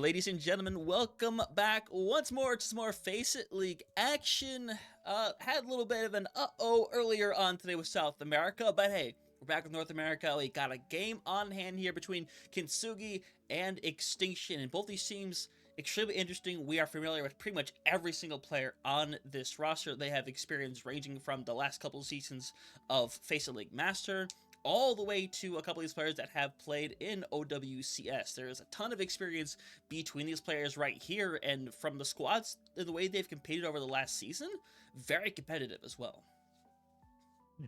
Ladies and gentlemen, welcome back once more to some more Faceit League action. Had a little bit of an uh-oh earlier on today with South America, but hey, we're back with North America. We got a game on hand here between Kintsugi and Extinction, and both these teams extremely interesting. We are familiar with pretty much every single player on this roster. They have experience ranging from the last couple of seasons of Faceit League Master all the way to a couple of these players that have played in OWCS. There is a ton of experience between these players right here, and from the squads, the way they've competed over the last season, very competitive as well.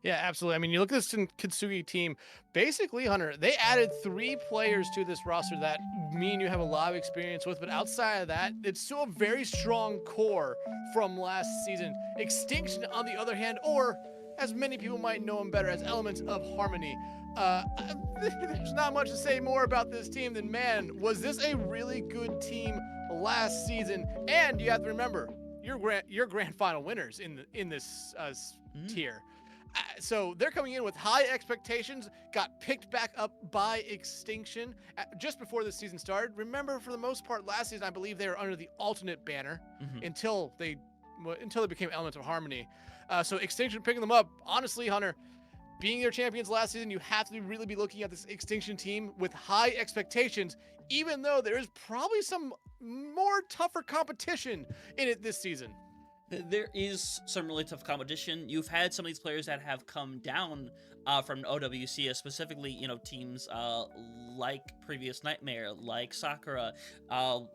Yeah, absolutely. I mean, you look at this Kintsugi team, basically, Hunter, they added 3 players to this roster that me and you have a lot of experience with, but outside of that, it's still a very strong core from last season. Extinction, on the other hand, or as many people might know him better as Elements of Harmony. There's not much to say more about this team than, man, was this a really good team last season? And you have to remember, you're grand final winners in this tier. So they're coming in with high expectations, got picked back up by Extinction just before the season started. Remember, for the most part, last season, I believe they were under the alternate banner until they became Elements of Harmony. So Extinction picking them up. Honestly, Hunter, being their champions last season, you have to really be looking at this Extinction team with high expectations, even though there is probably some more tougher competition in it this season. There is some really tough competition. You've had some of these players that have come down from OWCS, specifically, teams like Previous Nightmare, like Sakura,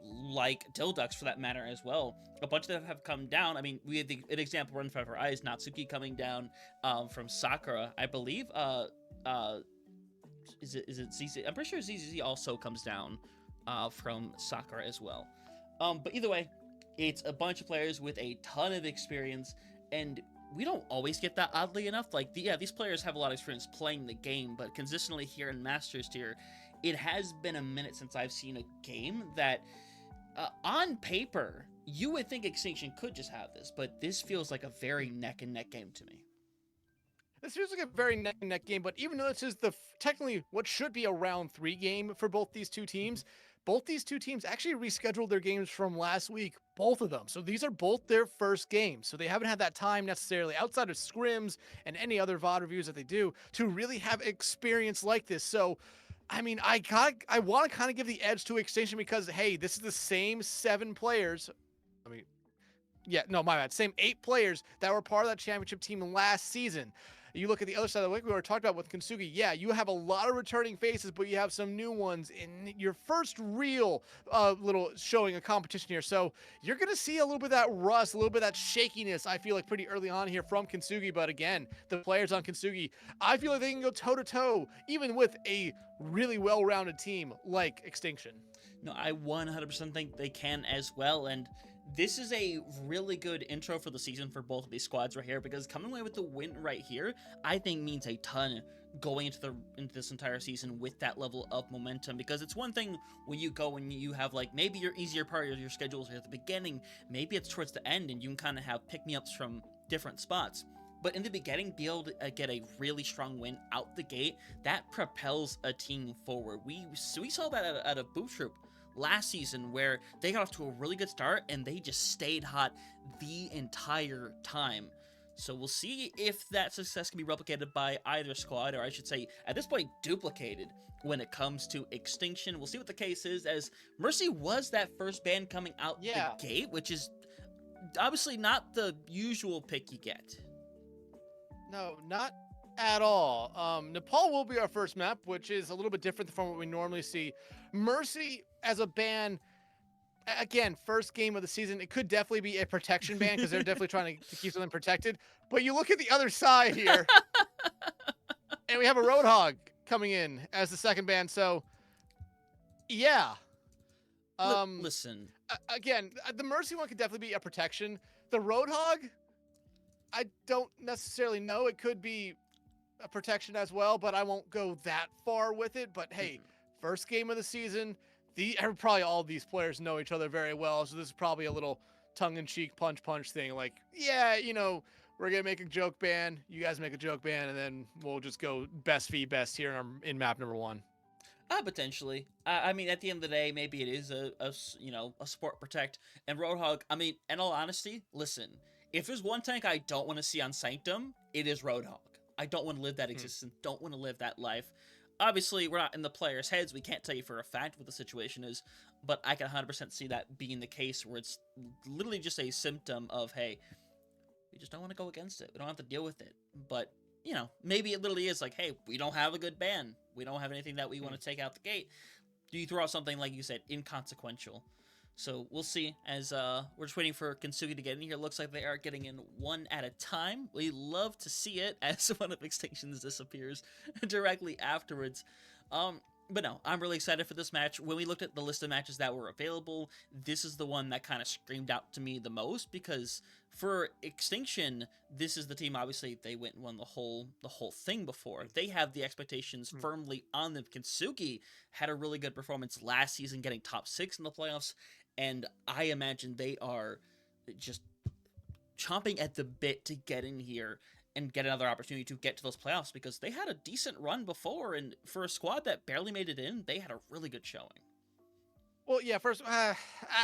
like Dildux for that matter as well. A bunch of them have come down. I mean, we had an example run in front of our eyes, Natsuki coming down from Sakura. I believe, is it ZZ? I'm pretty sure ZZ also comes down from Sakura as well. But either way, it's a bunch of players with a ton of experience, and we don't always get that, oddly enough. These players have a lot of experience playing the game, but consistently here in Masters tier, it has been a minute since I've seen a game that, on paper, you would think Extinction could just have this, but this feels like a very neck-and-neck game to me. This feels like a very neck-and-neck game, but even though this is technically what should be a round 3 game for both these two teams, both these two teams actually rescheduled their games from last week, both of them. So these are both their first games. So they haven't had that time necessarily outside of scrims and any other VOD reviews that they do to really have experience like this. So, I mean, I want to kind of give the edge to Extinction because, hey, this is the same 7 players. My bad. Same 8 players that were part of that championship team last season. You look at the other side of the lake we were talking about with Kintsugi. Yeah, you have a lot of returning faces, but you have some new ones in your first real little showing of competition here. So you're going to see a little bit of that rust, a little bit of that shakiness, I feel like, pretty early on here from Kintsugi. But again, the players on Kintsugi, I feel like they can go toe-to-toe, even with a really well-rounded team like Extinction. No, I 100% think they can as well, and this is a really good intro for the season for both of these squads right here, because coming away with the win right here, I think means a ton going into this entire season with that level of momentum. Because it's one thing when you go and you have maybe your easier part of your schedules are at the beginning, maybe it's towards the end, and you can kind of have pick-me-ups from different spots. But in the beginning, be able to get a really strong win out the gate, that propels a team forward. We saw that at a Boot Troop last season, where they got off to a really good start and they just stayed hot the entire time. So we'll see if that success can be replicated by either squad, or I should say, at this point, duplicated when it comes to Extinction. We'll see what the case is, as Mercy was that first ban coming out the gate, which is obviously not the usual pick you get. No, not at all. Nepal will be our first map, which is a little bit different from what we normally see. Mercy as a ban, again, first game of the season, it could definitely be a protection ban because they're definitely trying to keep something protected. But you look at the other side here, and we have a Roadhog coming in as the second ban. So, yeah. Listen. Again, the Mercy one could definitely be a protection. The Roadhog, I don't necessarily know. It could be a protection as well, but I won't go that far with it. But hey, first game of the season, probably all these players know each other very well, so this is probably a little tongue-in-cheek punch thing. Like, yeah, we're gonna make a joke ban, you guys make a joke ban, and then we'll just go best v best here in map number 1. Potentially. I mean, at the end of the day, maybe it is a support protect. And Roadhog, I mean, in all honesty, listen, if there's one tank I don't want to see on Sanctum, it is Roadhog. I don't want to live that existence, don't want to live that life. Obviously, we're not in the players' heads. We can't tell you for a fact what the situation is, but I can 100% see that being the case where it's literally just a symptom of, hey, we just don't want to go against it. We don't have to deal with it. But, you know, maybe it literally is like, hey, we don't have a good ban. We don't have anything that we want to take out the gate. Do you throw out something, like you said, inconsequential? So we'll see as we're just waiting for Kintsugi to get in here. Looks like they are getting in one at a time. We love to see it as one of Extinctions disappears directly afterwards. But no, I'm really excited for this match. When we looked at the list of matches that were available, this is the one that kind of screamed out to me the most, because for Extinction, this is the team, obviously, they went and won the whole thing before. They have the expectations firmly on them. Kintsugi had a really good performance last season, getting top 6 in the playoffs, and I imagine they are just chomping at the bit to get in here and get another opportunity to get to those playoffs, because they had a decent run before, and for a squad that barely made it in, they had a really good showing. Well, yeah, first, I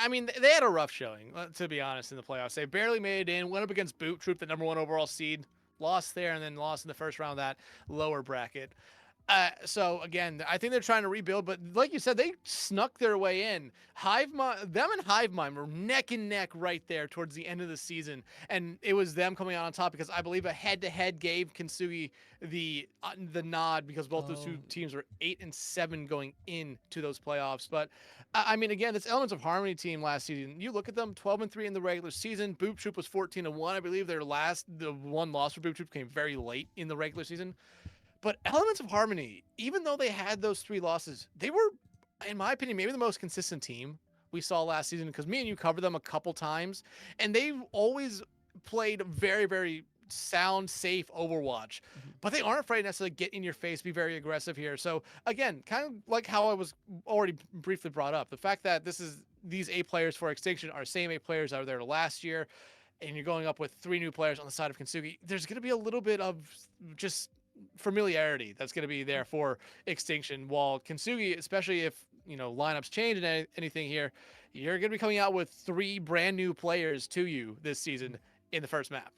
mean, they had a rough showing, to be honest, in the playoffs. They barely made it in, went up against Boot Troop, the #1 overall seed, lost there, and then lost in the first round of that lower bracket. So again, I think they're trying to rebuild, but like you said, they snuck their way in. Them and Hivemind were neck and neck right there towards the end of the season, and it was them coming out on top because I believe a head-to-head gave Kintsugi the nod, because both those two teams were 8-7 going into those playoffs. But I mean, again, this Elements of Harmony team last season, you look at them, 12-3 in the regular season. Boot Troop was 14-1. I believe the one loss for Boot Troop came very late in the regular season. But Elements of Harmony, even though they had those 3 losses, they were, in my opinion, maybe the most consistent team we saw last season, because me and you covered them a couple times, and they've always played very, very sound, safe Overwatch. But they aren't afraid necessarily to get in your face, be very aggressive here. So again, kind of like how I was already briefly brought up, the fact that these 8 players for Extinction are same 8 players that were there last year, and you're going up with 3 new players on the side of Kintsugi, there's going to be a little bit of just familiarity that's going to be there for Extinction, while Kintsugi, especially if, you know, lineups change and anything here, you're going to be coming out with 3 brand new players to you this season in the first map.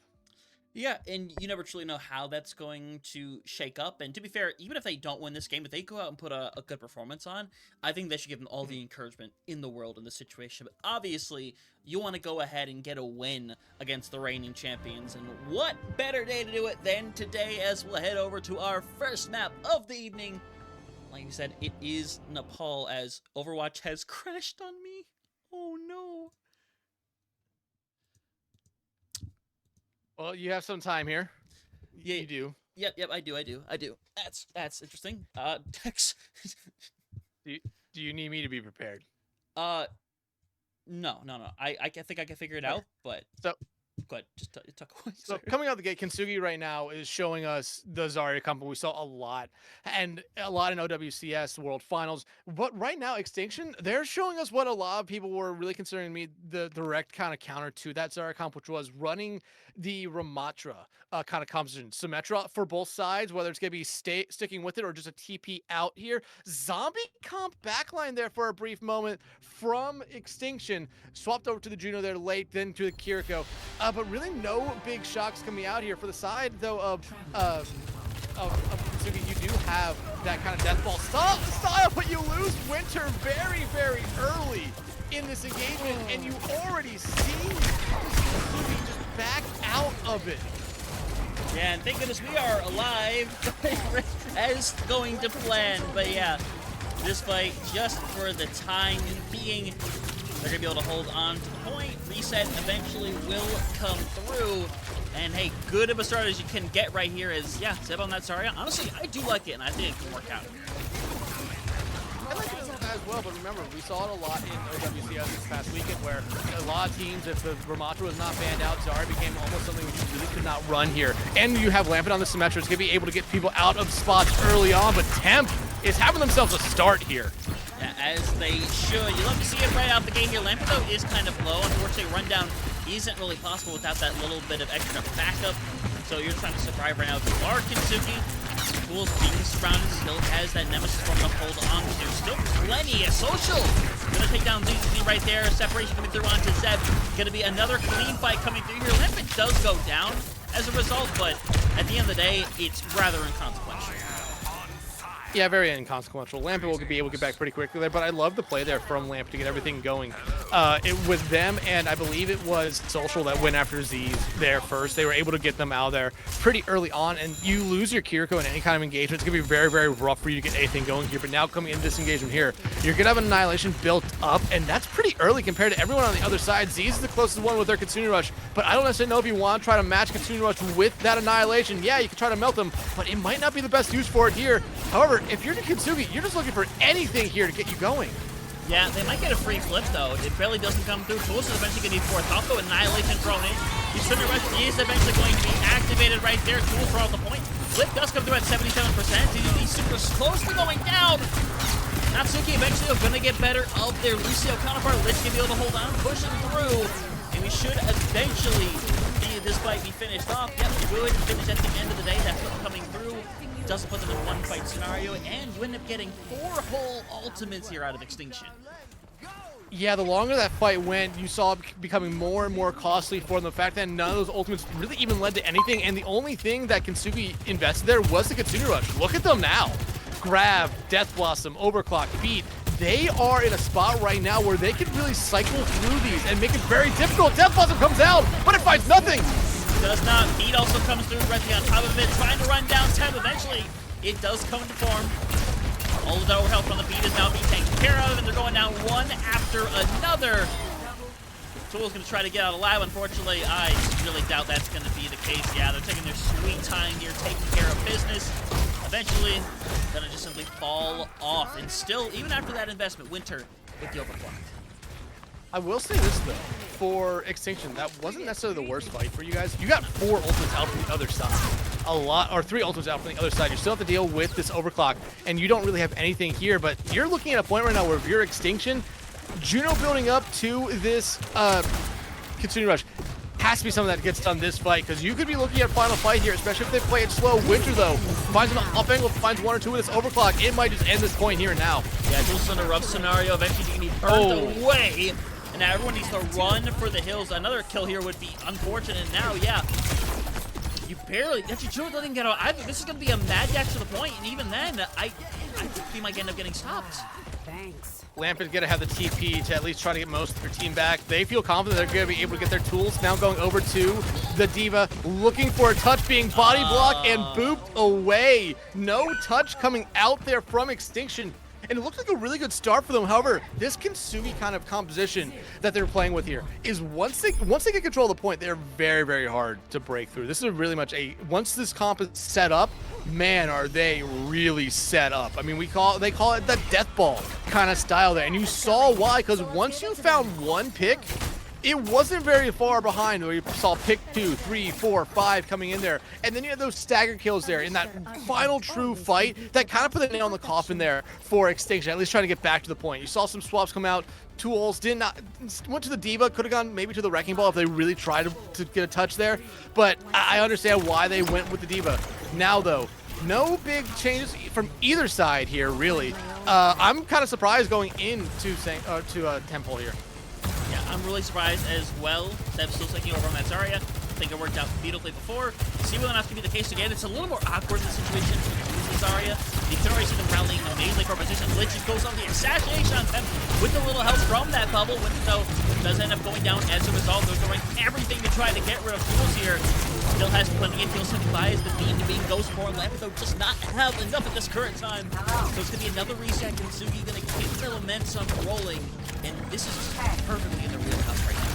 Yeah, and you never truly know how that's going to shake up. And to be fair, even if they don't win this game, if they go out and put a good performance on, I think they should give them all the encouragement in the world in this situation. But obviously, you want to go ahead and get a win against the reigning champions. And what better day to do it than today, as we'll head over to our first map of the evening. Like you said, it is Nepal, as Overwatch has crashed on me. Oh no. Well, you have some time here. Yeah, you do. Yep, I do. That's interesting. Dex. Do you need me to be prepared? No. I think I can figure it out, but so go ahead, just talk away. So coming out the gate, Kintsugi right now is showing us the Zarya combo. We saw a lot in OWCS World Finals. But right now, Extinction, they're showing us what a lot of people were really considering the direct kind of counter to that Zarya comp, which was running the Ramatra kind of composition. Symmetra for both sides, whether it's going to be sticking with it or just a TP out here. Zombie comp backline there for a brief moment from Extinction. Swapped over to the Juno there late, then to the Kiriko. But really no big shocks coming out here. For the side, though, of Kintsugi, you do have that kind of death ball style, but you lose Winter very, very early in this engagement, and you already see Kintsugi just back out of it. Yeah, and thank goodness we are alive as going to plan. But yeah, this fight, just for the time being, they're going to be able to hold on to the point. Reset eventually will come through. And hey, good of a start as you can get right here is, yeah, set on that Zarya. Honestly, I do like it, and I think it can work out here. I like it as well, but remember, we saw it a lot in OWCS this past weekend, where a lot of teams, if the Ramatra was not banned out, Zarya became almost something which you really could not run here. And you have Lampet on the Symmetra. It's going to be able to get people out of spots early on, but Temp is having themselves a start here. Yeah, as they should. You love to see it right out the gate here. Lampet, though, is kind of low. Unfortunately, rundown isn't really possible without that little bit of extra backup. So you're trying to survive right now. If you are Kintsugi, Tools being surrounded, still has that Nemesis form to hold on to. Still plenty of social. Gonna take down ZZ right there. Separation coming through onto Zeb. Gonna be another clean fight coming through here. Lampet does go down as a result, but at the end of the day, it's rather inconsequential. Yeah, very inconsequential. Lampet will be able to get back pretty quickly there, but I love the play there from Lamp to get everything going. It was them, and I believe it was Social that went after Z's there first. They were able to get them out of there pretty early on, and you lose your Kiriko in any kind of engagement. It's going to be very, very rough for you to get anything going here, but now coming into this engagement here, you're going to have an Annihilation built up, and that's pretty early compared to everyone on the other side. Z's is the closest one with their Kintsugi Rush, but I don't necessarily know if you want to try to match Kintsugi Rush with that Annihilation. Yeah, you can try to melt them, but it might not be the best use for it here. However, if you're the Kintsugi, you're just looking for anything here to get you going. Yeah, they might get a free flip though. It barely doesn't come through. Tools is eventually going to need fourth. Also, Annihilation thrown in. He's trying to rush. He is eventually going to be activated right there. Tools throw out the point. Flip does come through at 77%. He's super close to going down. Natsuki eventually are going to get better of their Lucio counterpart. Lich can be able to hold on, push him through, and we should eventually see this fight be finished off. Yep, good finish at the end of the day. That's what's coming through. Doesn't put them in one fight scenario, and you end up getting 4 whole ultimates here out of Extinction. Yeah, the longer that fight went, you saw it becoming more and more costly for them. The fact that none of those ultimates really even led to anything, and the only thing that Kintsugi invested there was the Kintsugi Rush. Look at them now. Grab, Death Blossom, Overclock, Beat. They are in a spot right now where they can really cycle through these and make it very difficult. Death Blossom comes out, but it finds nothing. Does not. Beat also comes through directly on top of it, trying to run down Ted. Eventually, it does come into form. All of the overhealth from the Beat is now being taken care of, and they're going down one after another. Tool's going to try to get out alive. Unfortunately, I really doubt that's going to be the case. Yeah, they're taking their sweet time here, taking care of business. Eventually, going to just simply fall off. And still, even after that investment, Winter with the overclock. I will say this though, for Extinction, that wasn't necessarily the worst fight for you guys. You got 4 ultimates out from the other side. Or 3 ultimates out from the other side. You still have to deal with this overclock, and you don't really have anything here, but you're looking at a point right now where if you're Extinction, Juno building up to this Kintsugi Rush has to be something that gets done this fight, because you could be looking at final fight here, especially if they play it slow. Winter though finds an up angle, finds 1 or 2 with this overclock. It might just end this point here and now. Yeah, Jules in a rough scenario. Eventually you can be burned away. And now everyone needs to run for the hills. Another kill here would be unfortunate. Now, yeah, you barely. Actually, Jules doesn't get out. I think this is going to be a mad dash to the point, and even then, I think he might end up getting stopped. Thanks. Lamp is going to have the TP to at least try to get most of their team back. They feel confident they're going to be able to get their tools. Now going over to the D.Va, looking for a touch, being body blocked and booped away. No touch coming out there from Extinction. And it looks like a really good start for them. However, this Kintsugi kind of composition that they're playing with here is once they get control of the point, they're very, very hard to break through. This is really much once this comp is set up, man, are they really set up. I mean, they call it the death ball kind of style there. And you saw why, because once you found one pick, it wasn't very far behind where you saw pick 2, 3, 4, 5 coming in there. And then you had those stagger kills there in that final true fight that kind of put the nail in the coffin there for Extinction, at least trying to get back to the point. You saw some swaps come out. Tools went to the D.Va, could have gone maybe to the Wrecking Ball if they really tried to get a touch there. But I understand why they went with the D.Va. Now though, no big changes from either side here, really. I'm kind of surprised going into Temple here. Yeah, I'm really surprised as well. Seb's still taking over on that Zarya. I think it worked out beautifully before. See whether or not it's going to be the case again. It's a little more awkward in the situation with Zarya. You can already see them rallying amazingly for position. Lich goes on the assassination on them with a little help from that bubble. Winter, though, does end up going down as a result. They're doing everything to try to get rid of Tools here. Still has plenty of heals to buys, but being Ghost for Lambert, though, does not have enough at this current time. So it's going to be another reset. Kintsugi going to keep the momentum rolling. And this is perfectly in their wheelhouse right now.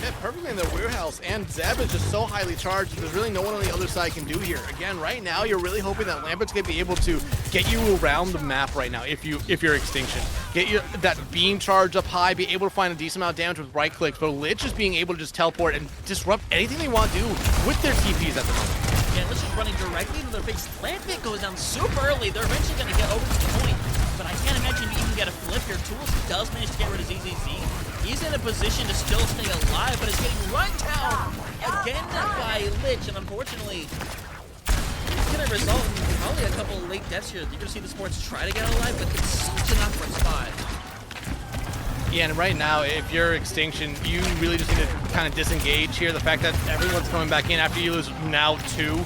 Yeah, perfectly in their warehouse, and Zeb is just so highly charged. There's really no one on the other side can do here. Again, right now, you're really hoping that Lambert's gonna be able to get you around the map right now. If you're Extinction, get you that beam charge up high, be able to find a decent amount of damage with right clicks. But Lich is being able to just teleport and disrupt anything they want to do with their TPs at the moment. Yeah, Lich is running directly into their face. Lampit goes down super early. They're eventually gonna get over to the point, but I can't imagine you even get a flip here. Tools does manage to get rid of ZZZ. He's in a position to still stay alive, but is getting run down again by Lich, and unfortunately, it's going to result in only a couple of late deaths here. You're gonna see the sports try to get alive, but it's such an awkward spot. Yeah, and right now, if you're Extinction, you really just need to kind of disengage here. The fact that everyone's coming back in after you lose now 2.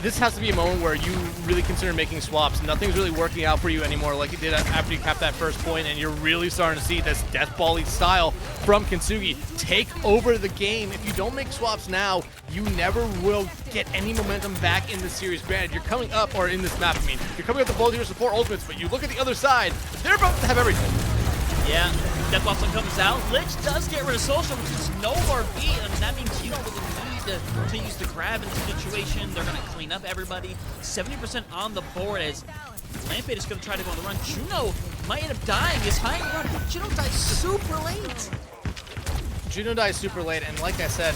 This has to be a moment where you really consider making swaps. Nothing's really working out for you anymore like it did after you capped that first point, and you're really starting to see this death ball-y style from Kintsugi take over the game. If you don't make swaps now, you never will get any momentum back in the series. Granted, you're coming up, or in this map, I mean, you're coming up with both your support ultimates, but you look at the other side, they're about to have everything. Yeah, Death Blossom comes out. Lich does get rid of Social, which is no RB, and that means you don't really need to use the grab in this situation. They're going to clean up everybody. 70% on the board as Lampade is going to try to go on the run. Juno might end up dying. Is high and run, but Juno dies super late. Juno dies super late, and like I said,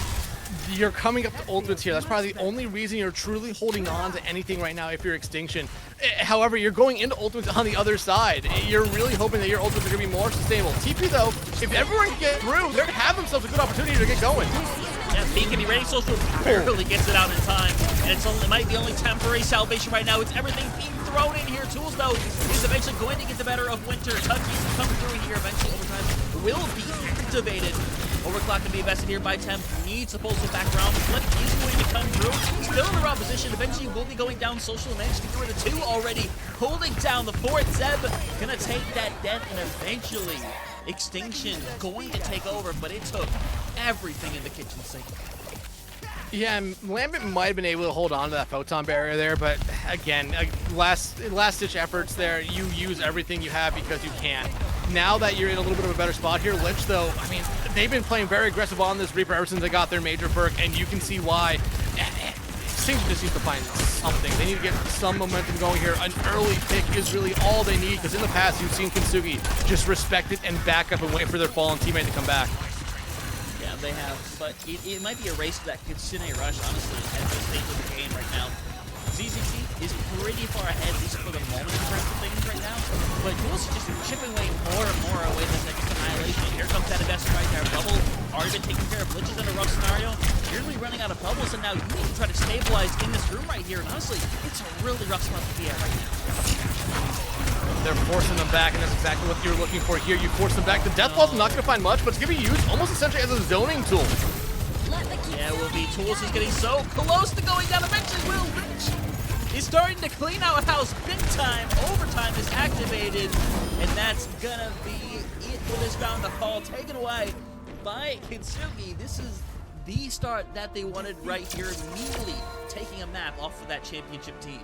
you're coming up to ultimates here. That's probably the only reason you're truly holding on to anything right now if you're Extinction. However, you're going into ultimates on the other side. You're really hoping that your ultimates are going to be more sustainable. TP, though, if everyone can get through, they're going to have themselves a good opportunity to get going. Yeah, Beacon, be ready. Social barely gets it out in time. And it might be only temporary salvation right now. It's everything being thrown in here. Tools, though, is eventually going to get the better of Winter. Touchies come through here. Eventually, overtime will be activated. Overclock can be invested here by Temp. Needs a pulse back around. Flip is going to come through. Still in the raw position. Eventually will be going down. Social managed to get rid of 2 already. Holding down the 4th. Zeb gonna take that death, and eventually Extinction going to take over, but it took everything in the kitchen sink. Yeah, and Lambert might have been able to hold on to that photon barrier there, but again, last-ditch efforts there. You use everything you have because you can. Now that you're in a little bit of a better spot here, Lich, though, I mean, they've been playing very aggressive on this Reaper ever since they got their major perk, and you can see why. Extinction just needs to find something. They need to get some momentum going here. An early pick is really all they need, because in the past, you've seen Kintsugi just respect it and back up and wait for their fallen teammate to come back. Yeah, they have, but it might be a race to that Kitsune rush, honestly, at this stage of the game right now. ZZC is pretty far ahead, at least for the moment in terms of things right now, but Jules is just chipping away more and more away than next annihilation. Here comes that investment right there. Bubble already been taken care of. Lich is in a rough scenario. Nearly running out of bubbles, and now you need to try to stabilize in this room right here, and honestly, it's a really rough spot to be at right now. They're forcing them back, and that's exactly what you're looking for here. You force them back. The Death Ball's not going to find much, but it's going to be used almost essentially as a zoning tool. Yeah, it will be. Tools is getting so close to going down. Eventually will reach. He's starting to clean out house big time. Overtime is activated, and that's gonna be it for this round of fall. Taken away by Kintsugi. This is the start that they wanted right here, immediately taking a map off of that championship team.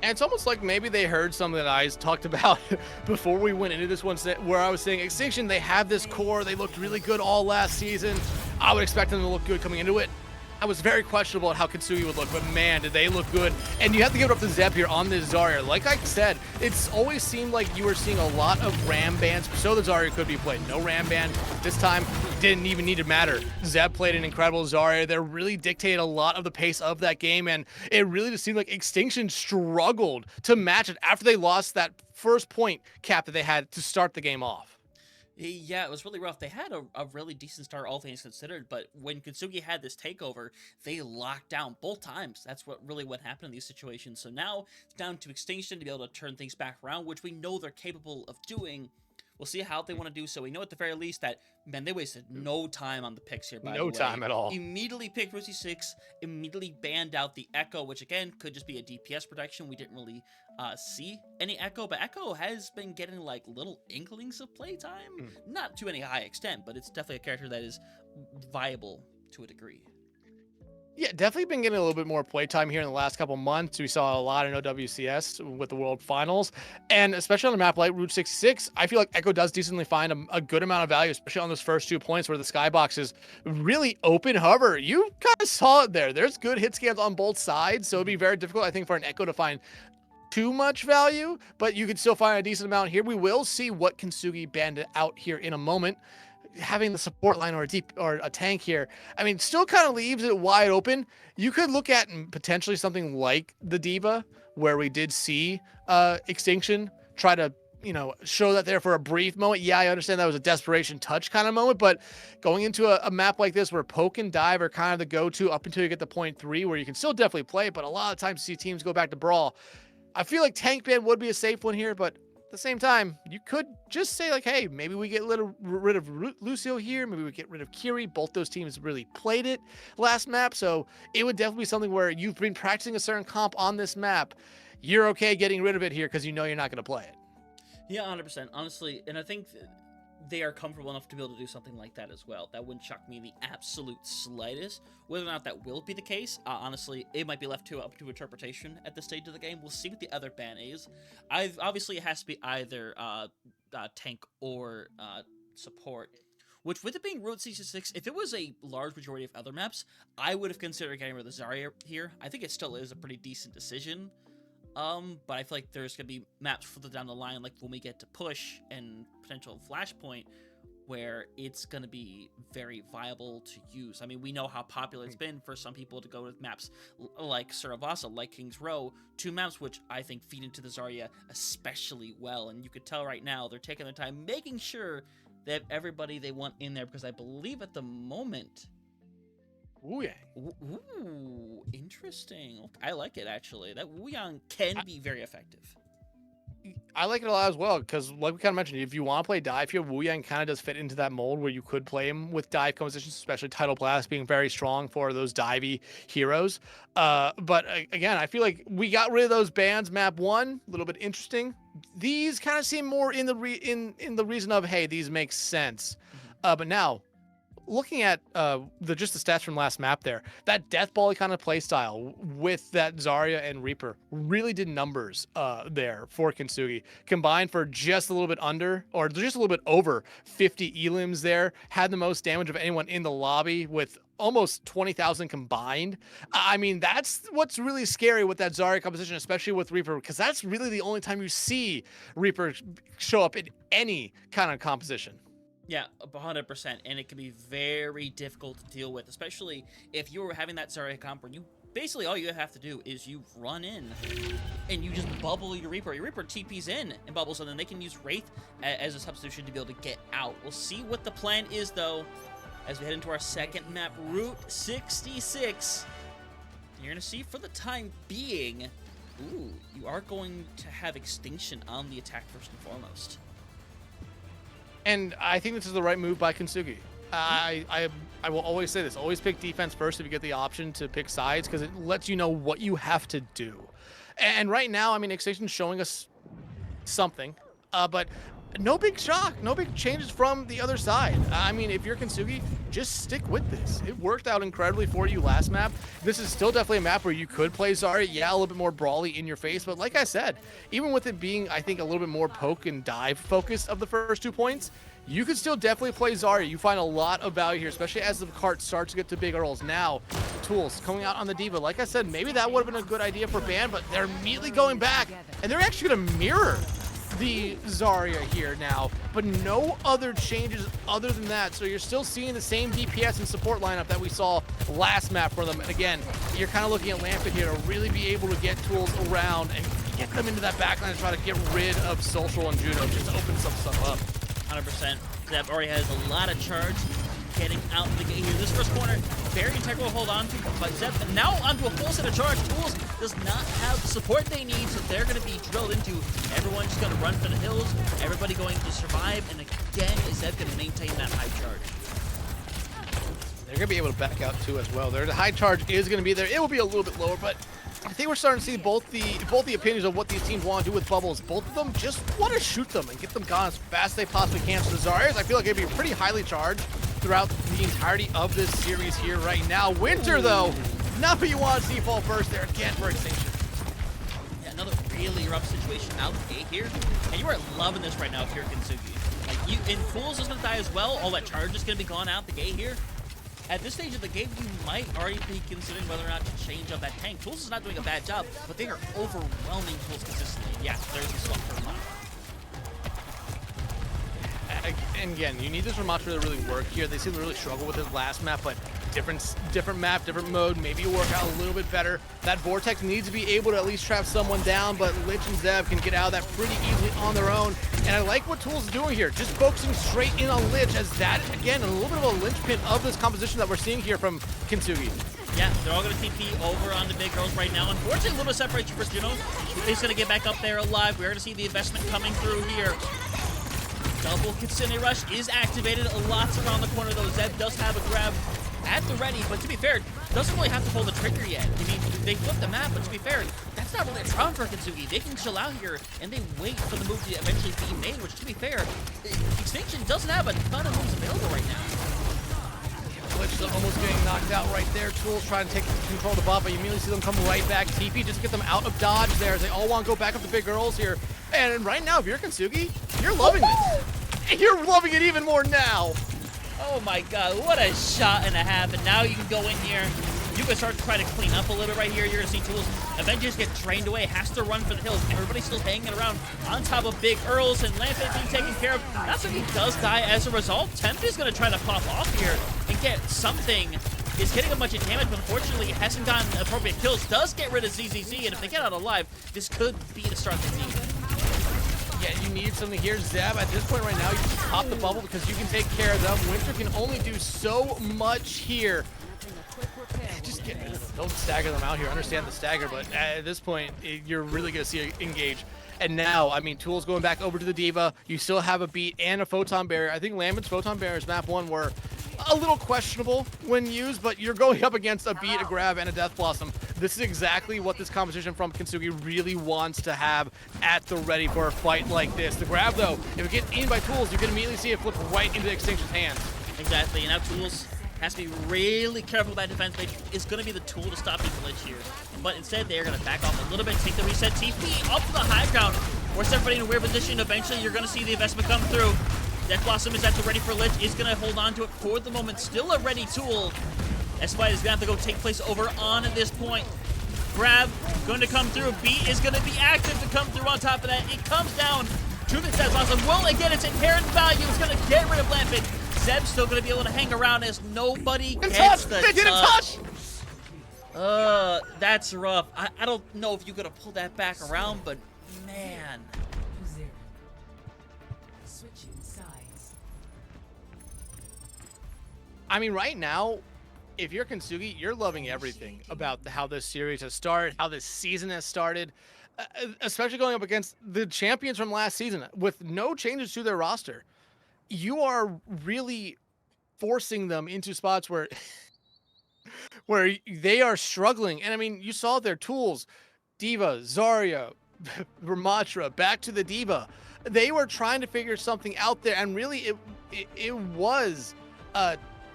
And it's almost like maybe they heard something that I talked about before we went into this one, where I was saying Extinction, they have this core. They looked really good all last season. I would expect them to look good coming into it. I was very questionable at how Kintsugi would look, but man, did they look good. And you have to give it up to Zeb here on this Zarya. Like I said, it's always seemed like you were seeing a lot of Ram bans, so the Zarya could be played. No Ram ban this time, didn't even need to matter. Zeb played an incredible Zarya. They really dictated a lot of the pace of that game, and it really just seemed like Extinction struggled to match it after they lost that first point cap that they had to start the game off. Yeah, it was really rough. They had a really decent start, all things considered, but when Kintsugi had this takeover, they locked down both times. That's what happened in these situations. So now it's down to Extinction to be able to turn things back around, which we know they're capable of doing. We'll see how they want to do so. We know at the very least that, man, they wasted no time on the picks here, by the way. No time at all. Immediately picked Rosie 6, immediately banned out the Echo, which again could just be a DPS protection. We didn't really see any Echo, but Echo has been getting like little inklings of playtime. Not to any high extent, but it's definitely a character that is viable to a degree. Yeah, definitely been getting a little bit more playtime here in the last couple months. We saw a lot in OWCS with the World Finals, and especially on a map like Route 66, I feel like Echo does decently find a good amount of value, especially on those first 2 points where the skybox is really open hover. You kind of saw it there. There's good hit scans on both sides, so it'd be very difficult, I think, for an Echo to find too much value, but you could still find a decent amount here. We will see what Kintsugi banned out here in a moment. Having the support line or a tank here, I mean, still kind of leaves it wide open. You could look at potentially something like the Diva, where we did see Extinction try to you know, show that there for a brief moment. Yeah, I understand that was a desperation touch kind of moment, but going into a map like this where poke and dive are kind of the go-to up until you get to point 3, where you can still definitely play, but a lot of times you see teams go back to brawl. I feel like tank ban would be a safe one here, but at the same time, you could just say like, hey, maybe we get rid of Lucio here. Maybe we get rid of Kiri. Both those teams really played it last map. So it would definitely be something where you've been practicing a certain comp on this map. You're okay getting rid of it here because you know you're not going to play it. Yeah, 100%. Honestly, and I think they are comfortable enough to be able to do something like that as well. That wouldn't shock me in the absolute slightest. Whether or not that will be the case, honestly, it might be left up to interpretation at this stage of the game. We'll see what the other ban is. Obviously, it has to be either tank or support. Which, with it being Route 66, if it was a large majority of other maps, I would have considered getting rid of the Zarya here. I think it still is a pretty decent decision. But I feel like there's going to be maps further down the line, like when we get to push and potential flashpoint, where it's going to be very viable to use. I mean, we know how popular it's been for some people to go with maps like Suravasa, like King's Row, 2 maps which I think feed into the Zarya especially well. And you could tell right now they're taking their time, making sure they have everybody they want in there, because I believe at the moment... Wuyang. Ooh, interesting. I like it, actually. That Wuyang can be very effective. I like it a lot as well, because like we kind of mentioned, if you want to play dive here, Wuyang kind of does fit into that mold where you could play him with dive compositions, especially Tidal Blast being very strong for those divey heroes. But again, I feel like we got rid of those bans. Map 1, a little bit interesting. These kind of seem more in the reason of, hey, these make sense. But now, looking at just the stats from last map there, that death ball kind of play style with that Zarya and Reaper really did numbers there for Kintsugi. Combined for just a little bit under, or just a little bit over 50 elims there, had the most damage of anyone in the lobby with almost 20,000 combined. I mean, that's what's really scary with that Zarya composition, especially with Reaper, because that's really the only time you see Reaper show up in any kind of composition. Yeah, 100%, and it can be very difficult to deal with, especially if you're having that Zarya comp where you basically all you have to do is you run in and you just bubble your Reaper. Your Reaper TP's in and bubbles, and then they can use Wraith as a substitution to be able to get out. We'll see what the plan is, though, as we head into our second map, Route 66. You're going to see for the time being, ooh, you are going to have Extinction on the attack first and foremost. And I think this is the right move by Kintsugi. I will always say this. Always pick defense first if you get the option to pick sides, because it lets you know what you have to do. And right now, I mean, Extinction's showing us something, but no big shock, no big changes from the other side. I mean, if you're Kintsugi, just stick with this. It worked out incredibly for you last map. This is still definitely a map where you could play Zarya. Yeah, a little bit more brawly in your face, but like I said, even with it being, I think, a little bit more poke and dive focused of the first 2 points, you could still definitely play Zarya. You find a lot of value here, especially as the cart starts to get to bigger roles. Now, tools coming out on the Diva. Like I said, maybe that would have been a good idea for ban, but they're immediately going back, and they're actually going to mirror the Zarya here now, but no other changes other than that. So you're still seeing the same DPS and support lineup that we saw last map for them. And again, you're kind of looking at Lampet here to really be able to get tools around and get them into that backline and try to get rid of Social and Judo, just to open some stuff up. 100%. Zeb already has a lot of charge getting out the gate here. This first corner, very integral to hold on to, but Zeb now onto a full set of charge. Tools does not have the support they need, so they're going to be drilled into. Everyone's just going to run for the hills, everybody going to survive, and again, is Zeb going to maintain that high charge? They're going to be able to back out too as well. Their high charge is going to be there. It will be a little bit lower, but I think we're starting to see both the opinions of what these teams want to do with bubbles. Both of them just want to shoot them and get them gone as fast as they possibly can. So the Zaryas, I feel like it'd be pretty highly charged throughout the entirety of this series here right now. Winter, though, not what you want to see fall first there again for Extinction. Yeah, another really rough situation out the gate here, and you are loving this right now if you're Kintsugi. Like, and Fools is going to die as well. All that charge is going to be gone out the gate here. At this stage of the game, you might already be considering whether or not to change up that tank. Tools is not doing a bad job, but they are overwhelming Tools consistently. Yeah, there's the swap for Ramon. And again, you need this Ramatra to really work here. They seem to really struggle with his last map, but different map, different mode. Maybe it'll work out a little bit better. That Vortex needs to be able to at least trap someone down, but Lich and Zeb can get out of that pretty easily on their own. And I like what Tool's doing here, just focusing straight in on Lich, as that, again, a little bit of a linchpin of this composition that we're seeing here from Kintsugi. Yeah, they're all going to TP over on the big girls right now. Unfortunately, a little bit separates for Juno. He's going to get back up there alive. We're going to see the investment coming through here. Double Kitsune Rush is activated. Lots around the corner, though. Zeb does have a grab at the ready, but to be fair, doesn't really have to pull the trigger yet. I mean, they flipped the map, but to be fair, that's not really a problem for Kintsugi. They can chill out here, and they wait for the move to eventually be made, which, to be fair, Extinction doesn't have a ton of moves available right now. Glitch is almost getting knocked out right there. Tool's trying to take control of the bot, but you immediately see them come right back. TP just to get them out of dodge there, as they all want to go back up the big girls here. And right now, if you're Kintsugi, you're loving this. And you're loving it even more now. Oh my god, what a shot and a half. And now you can go in here. You can start to try to clean up a little bit right here. You're going to see Tools Avengers get drained away. Has to run for the hills. Everybody's still hanging around on top of Big Earls, and Lampet being taken care of. That's when he does die as a result. Temp is going to try to pop off here and get something. Is getting a bunch of damage, but unfortunately hasn't gotten appropriate kills. Does get rid of ZZZ, and if they get out alive, this could be the start they need. Yeah, you need something here. Zeb, at this point right now, you just pop the bubble because you can take care of them. Winter can only do so much here. Just don't stagger them out here. Understand the stagger, but at this point, you're really going to see it engage. And now, I mean, Tool's going back over to the Diva. You still have a beat and a Photon Barrier. I think Lambert's Photon Barriers map 1 were a little questionable when used, but you're going up against a beat, a grab, and a Death Blossom. This is exactly what this competition from Kintsugi really wants to have at the ready for a fight like this. The grab, though, if it gets in by Tools, you can immediately see it flip right into Extinction's hands. Exactly, and now Tools has to be really careful about defense. It's going to be the tool to stop the glitch here. But instead, they're going to back off a little bit, take the reset, TP up to the high ground, force everybody in a weird position. Eventually, you're going to see the investment come through. Death Blossom is at the ready for Lich, is going to hold on to it for the moment. Still a ready tool. That fight is going to have to go take place over on this point. Grab going to come through. Beat is going to be active to come through on top of that. It comes down to the Death Blossom. Will it get its inherent value? It's going to get rid of Lampet. Zeb's still going to be able to hang around as nobody gets the They didn't touch! That's rough. I don't know if you could have pulled that back around, but man. I mean, right now, if you're Kintsugi, you're loving everything about how this series has started, how this season has started, especially going up against the champions from last season with no changes to their roster. You are really forcing them into spots where where they are struggling. And I mean, you saw their tools, Diva, Zarya, Ramatra, back to the Diva. They were trying to figure something out there, and really it was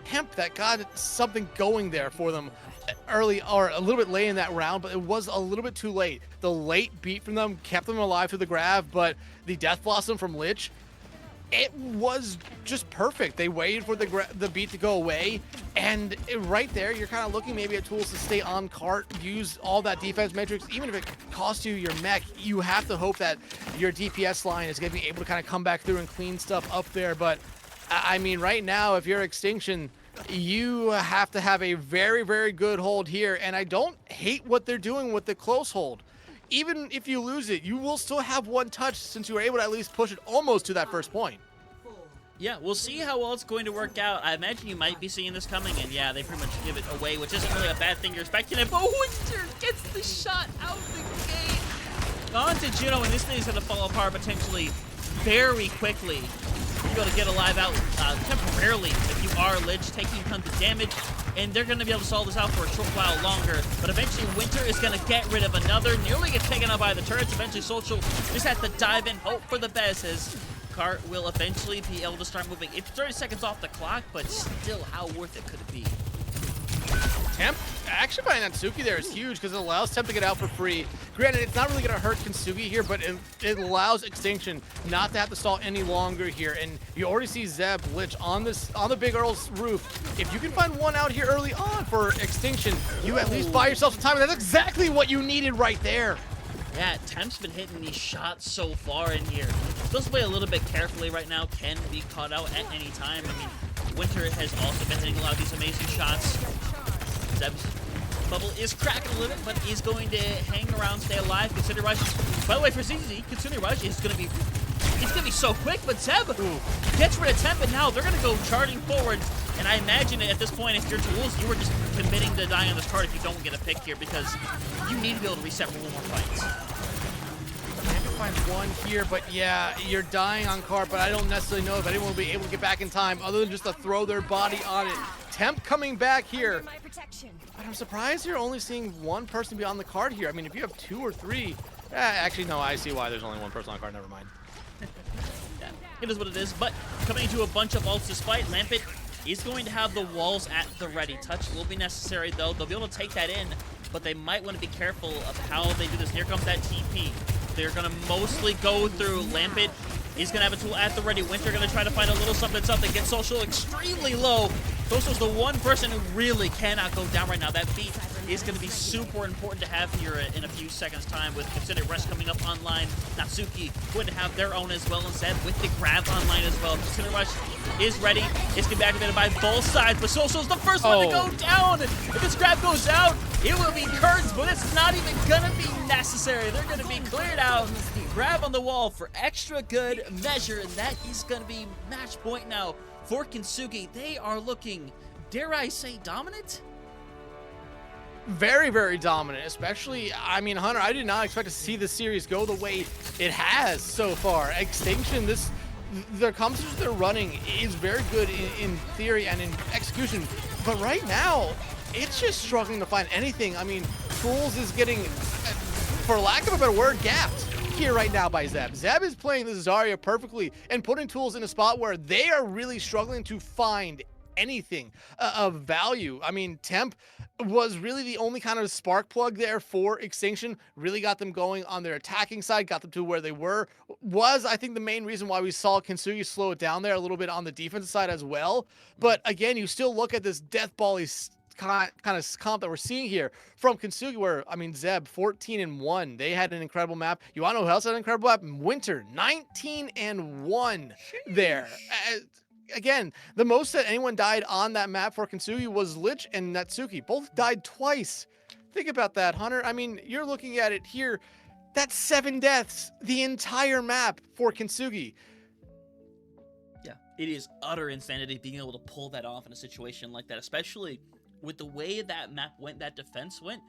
Temp that got something going there for them early, or a little bit late in that round, but it was a little bit too late. The late beat from them kept them alive through the grab, but the Death Blossom from Lich, it was just perfect. They waited for the beat to go away, and right there, you're kind of looking maybe at tools to stay on cart, use all that defense matrix. Even if it costs you your mech, you have to hope that your DPS line is going to be able to kind of come back through and clean stuff up there. But I mean, right now, if you're Extinction, you have to have a very, very good hold here, and I don't hate what they're doing with the close hold. Even if you lose it, you will still have one touch since you were able to at least push it almost to that first point. Yeah, we'll see how well it's going to work out. I imagine you might be seeing this coming, and yeah, they pretty much give it away, which isn't really a bad thing. You're expecting it, but Winter gets the shot out the gate. On to Juno, and this thing is going to fall apart potentially very quickly. You're able to get alive out temporarily if you are Lich, taking tons of damage, and they're going to be able to solve this out for a short while longer. But eventually, Winter is going to get rid of another, nearly get taken out by the turrets. Eventually, Social just has to dive in, hope for the best, as Cart will eventually be able to start moving. It's 30 seconds off the clock, but still, how worth it could it be? Temp, actually by Natsuki there is huge because it allows Temp to get out for free. Granted, it's not really going to hurt Kintsugi here, but it allows Extinction not to have to stall any longer here. And you already see Zeb, Lich on the Big Earl's roof. If you can find one out here early on for Extinction, you at least buy yourself some time. And that's exactly what you needed right there. Yeah, Temp's been hitting these shots so far in here. Supposed to play a little bit carefully right now, can be caught out at any time. I mean, Winter has also been hitting a lot of these amazing shots. Zeb's bubble is cracking a little bit, but he's going to hang around, stay alive. Kintsugi Rush. By the way, for ZZ, Kintsugi Rush is going to be... It's going to be so quick, but Zeb gets rid of Temp, and now they're going to go charging forward. And I imagine at this point, if you're Tools, you were just committing to dying on this card if you don't get a pick here, because you need to be able to reset for one more fight. Find one here, but yeah, you're dying on card, but I don't necessarily know if anyone will be able to get back in time other than just to throw their body on it. Temp coming back here, but I'm surprised you're only seeing one person be on the card here. I mean, if you have 2 or 3, actually, no, I see why there's only one person on the card, never mind. Yeah, it is what it is, but coming into a bunch of ults despite, Lampet is going to have the walls at the ready. Touch will be necessary, though. They'll be able to take that in, but they might want to be careful of how they do this. Here comes that TP. They're going to mostly go through. Lampet is going to have a tool at the ready. Winter going to try to find a little something. Get Social extremely low. Social's the one person who really cannot go down right now. That beat is going to be super important to have here in a few seconds' time with Considered Rest coming up online. Natsuki going to have their own as well, and Zeb with the grab online as well. Considered Rush is ready. It's going to be activated by both sides, but Social's the first one to go down. If this grab goes out, it will be Kurtz, but it's not even going to be necessary. They're going to be cleared out. Grab on the wall for extra good measure, and that is going to be match point now for Kintsugi. They are looking, dare I say, dominant? Very, very dominant, especially, I mean, Hunter, I did not expect to see the series go the way it has so far. Extinction, the competition they're running is very good in theory and in execution, but right now, it's just struggling to find anything. I mean, Tools is getting, for lack of a better word, gapped here right now by Zeb. Zeb is playing the Zarya perfectly and putting Tools in a spot where they are really struggling to find anything of value. I mean, Temp was really the only kind of spark plug there for Extinction, really got them going on their attacking side, got them to where they was, I think, the main reason why we saw Kintsugi slow it down there a little bit on the defensive side as well. But again, you still look at this death ball-y kind of comp that we're seeing here from Kintsugi, where, I mean, Zeb 14-1, they had an incredible map. You want to know who else had an incredible map? Winter 19-1 there. Again, the most that anyone died on that map for Kintsugi was Lich and Natsuki. Both died twice. Think about that, Hunter. I mean, you're looking at it here. That's 7 deaths the entire map for Kintsugi. Yeah, it is utter insanity being able to pull that off in a situation like that, especially with the way that map went, that defense went.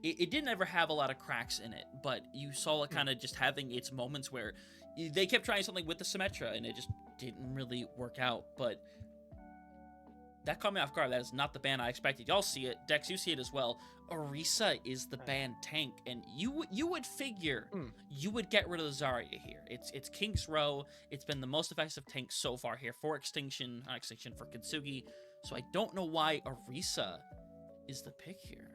It didn't ever have a lot of cracks in it, but you saw it kind of just having its moments where they kept trying something with the Symmetra, and it just didn't really work out. But that caught me off guard. That is not the ban I expected. Y'all see it. Dex, you see it as well. Orisa is the ban tank, and you would figure you would get rid of the Zarya here. It's King's Row. It's been the most effective tank so far here for Extinction, not Extinction, for Kintsugi. So I don't know why Orisa is the pick here.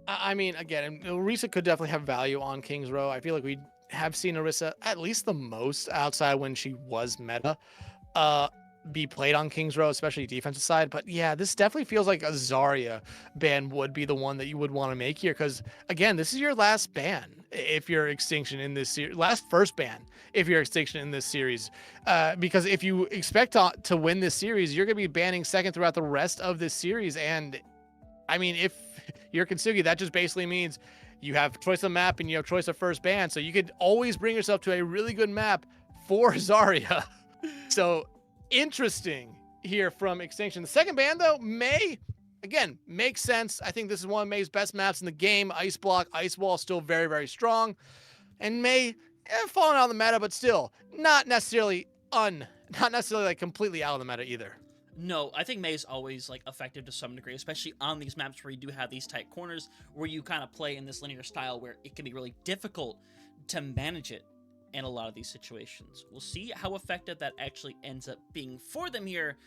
I mean, again, Orisa could definitely have value on King's Row. I feel like we have seen Orisa at least the most outside when she was meta be played on King's Row, especially defensive side. But yeah, this definitely feels like a Zarya ban would be the one that you would want to make here, because again, this is your last ban if you're Extinction in this series, first ban if you're Extinction in this series, because if you expect to win this series, you're going to be banning second throughout the rest of this series. And I mean, if you're Kintsugi, that just basically means you have choice of map and you have choice of first ban, so you could always bring yourself to a really good map for Zarya. So interesting here from Extinction. The second ban, though, May, again, makes sense. I think this is one of May's best maps in the game. Ice Block, Ice Wall, still very, very strong. And May, falling out of the meta, but still not necessarily like completely out of the meta either. No, I think May's always like effective to some degree, especially on these maps where you do have these tight corners, where you kind of play in this linear style where it can be really difficult to manage it in a lot of these situations. We'll see how effective that actually ends up being for them here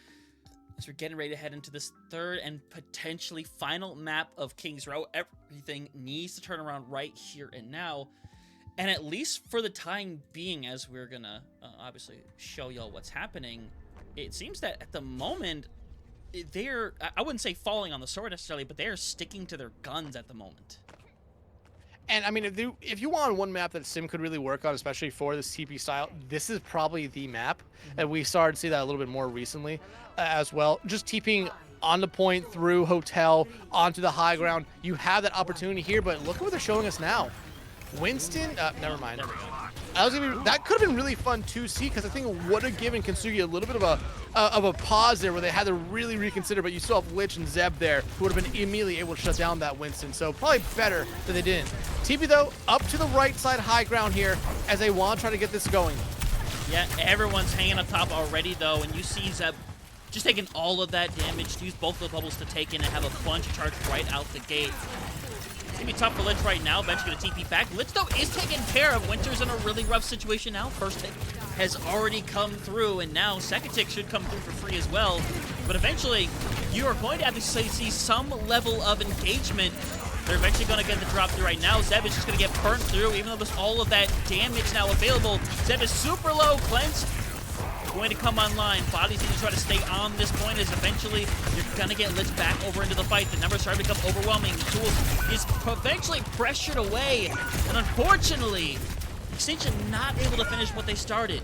as we're getting ready to head into this third and potentially final map of King's Row. Everything needs to turn around right here and now. And at least for the time being, as we're gonna obviously show y'all what's happening, it seems that at the moment, they're, I wouldn't say falling on the sword necessarily, but they're sticking to their guns at the moment. And I mean, if you want one map that Sim could really work on, especially for this TP style, this is probably the map. And we started to see that a little bit more recently as well. Just TPing on the point through hotel onto the high ground. You have that opportunity here, but look at what they're showing us now. Winston, never mind. That could have been really fun to see because I think it would have given Kintsugi a little bit of a pause there where they had to really reconsider, but you still have Lich and Zeb there who would have been immediately able to shut down that Winston. So probably better that they didn't. TP though, up to the right side high ground here as they want to try to get this going. Yeah, everyone's hanging up top already though, and you see Zeb just taking all of that damage to use both of the bubbles to take in and have a bunch of charge right out the gate. It's going to be tough for Lich right now. Ben's going to TP back. Lich, though, is taken care of. Winter's in a really rough situation now. First tick has already come through, and now second tick should come through for free as well. But eventually, you are going to have to see some level of engagement. They're eventually going to get the drop through right now. Zeb is just going to get burnt through, even though there's all of that damage now available. Zeb is super low. Cleanse going to come online. Body's going to try to stay on this point as eventually you're going to get Lich back over into the fight. The numbers start to become overwhelming. Tools is eventually pressured away. And unfortunately, Extinction not able to finish what they started.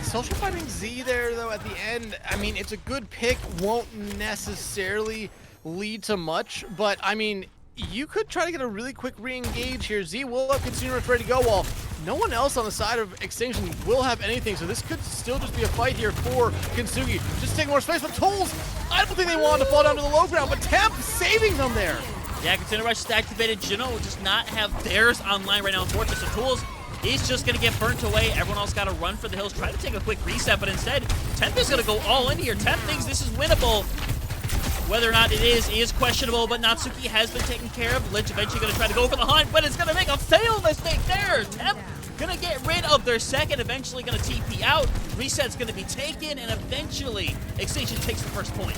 Social finding Z there, though, at the end. I mean, it's a good pick. Won't necessarily lead to much. But, I mean, you could try to get a really quick re-engage here. Z will have Kintsugi ready to go while no one else on the side of Extinction will have anything, so this could still just be a fight here for Kintsugi. Just taking more space, but Tools, I don't think they wanted to fall down to the low ground, but Temp saving them there. Yeah, Contender Rush is activated. Juno does not have theirs online right now, unfortunately, so Tools is just going to get burnt away. Everyone else got to run for the hills, try to take a quick reset, but instead, Temp is going to go all in here. Temp thinks this is winnable. Whether or not it is questionable, but Natsuki has been taken care of. Lich eventually going to try to go for the hunt, but it's going to make a fatal mistake there. Temp going to get rid of their second, eventually going to TP out. Reset's going to be taken, and eventually Extinction takes the first point.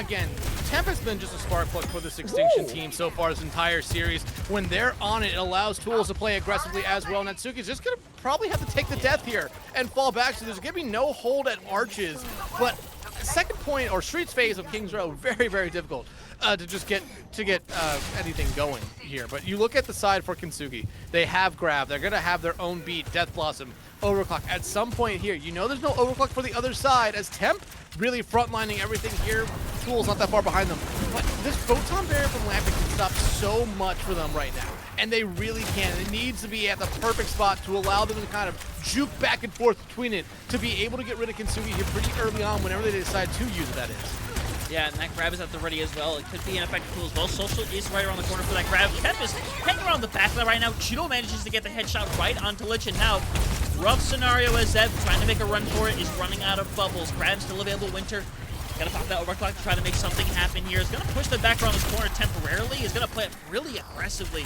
Again, Temp has been just a spark plug for this Extinction team so far this entire series. When they're on it, it allows Tools to play aggressively as well. Natsuki's just going to probably have to take the death here and fall back, so there's going to be no hold at Arches, but second point, or Street's phase of King's Row, very, very difficult to just get anything going here. But you look at the side for Kintsugi. They have Grab. They're going to have their own beat, Death Blossom, Overclock. At some point here, you know there's no Overclock for the other side as Temp really frontlining everything here. Tools not that far behind them. But this Photon Barrier from Lamping can stop so much for them right now. And they really can. It needs to be at the perfect spot to allow them to kind of juke back and forth between it to be able to get rid of Kintsugi here pretty early on whenever they decide to use it, that is. Yeah, and that grab is at the ready as well. It could be an effective tool as well. Social is right around the corner for that grab. Temp is hanging around the back of that right now. Juno manages to get the headshot right onto Lich, and now rough scenario as Zeb trying to make a run for it is running out of bubbles. Grab still available. Winter gonna pop that overclock to try to make something happen here. Is gonna push them back around this corner temporarily. Is gonna play it really aggressively.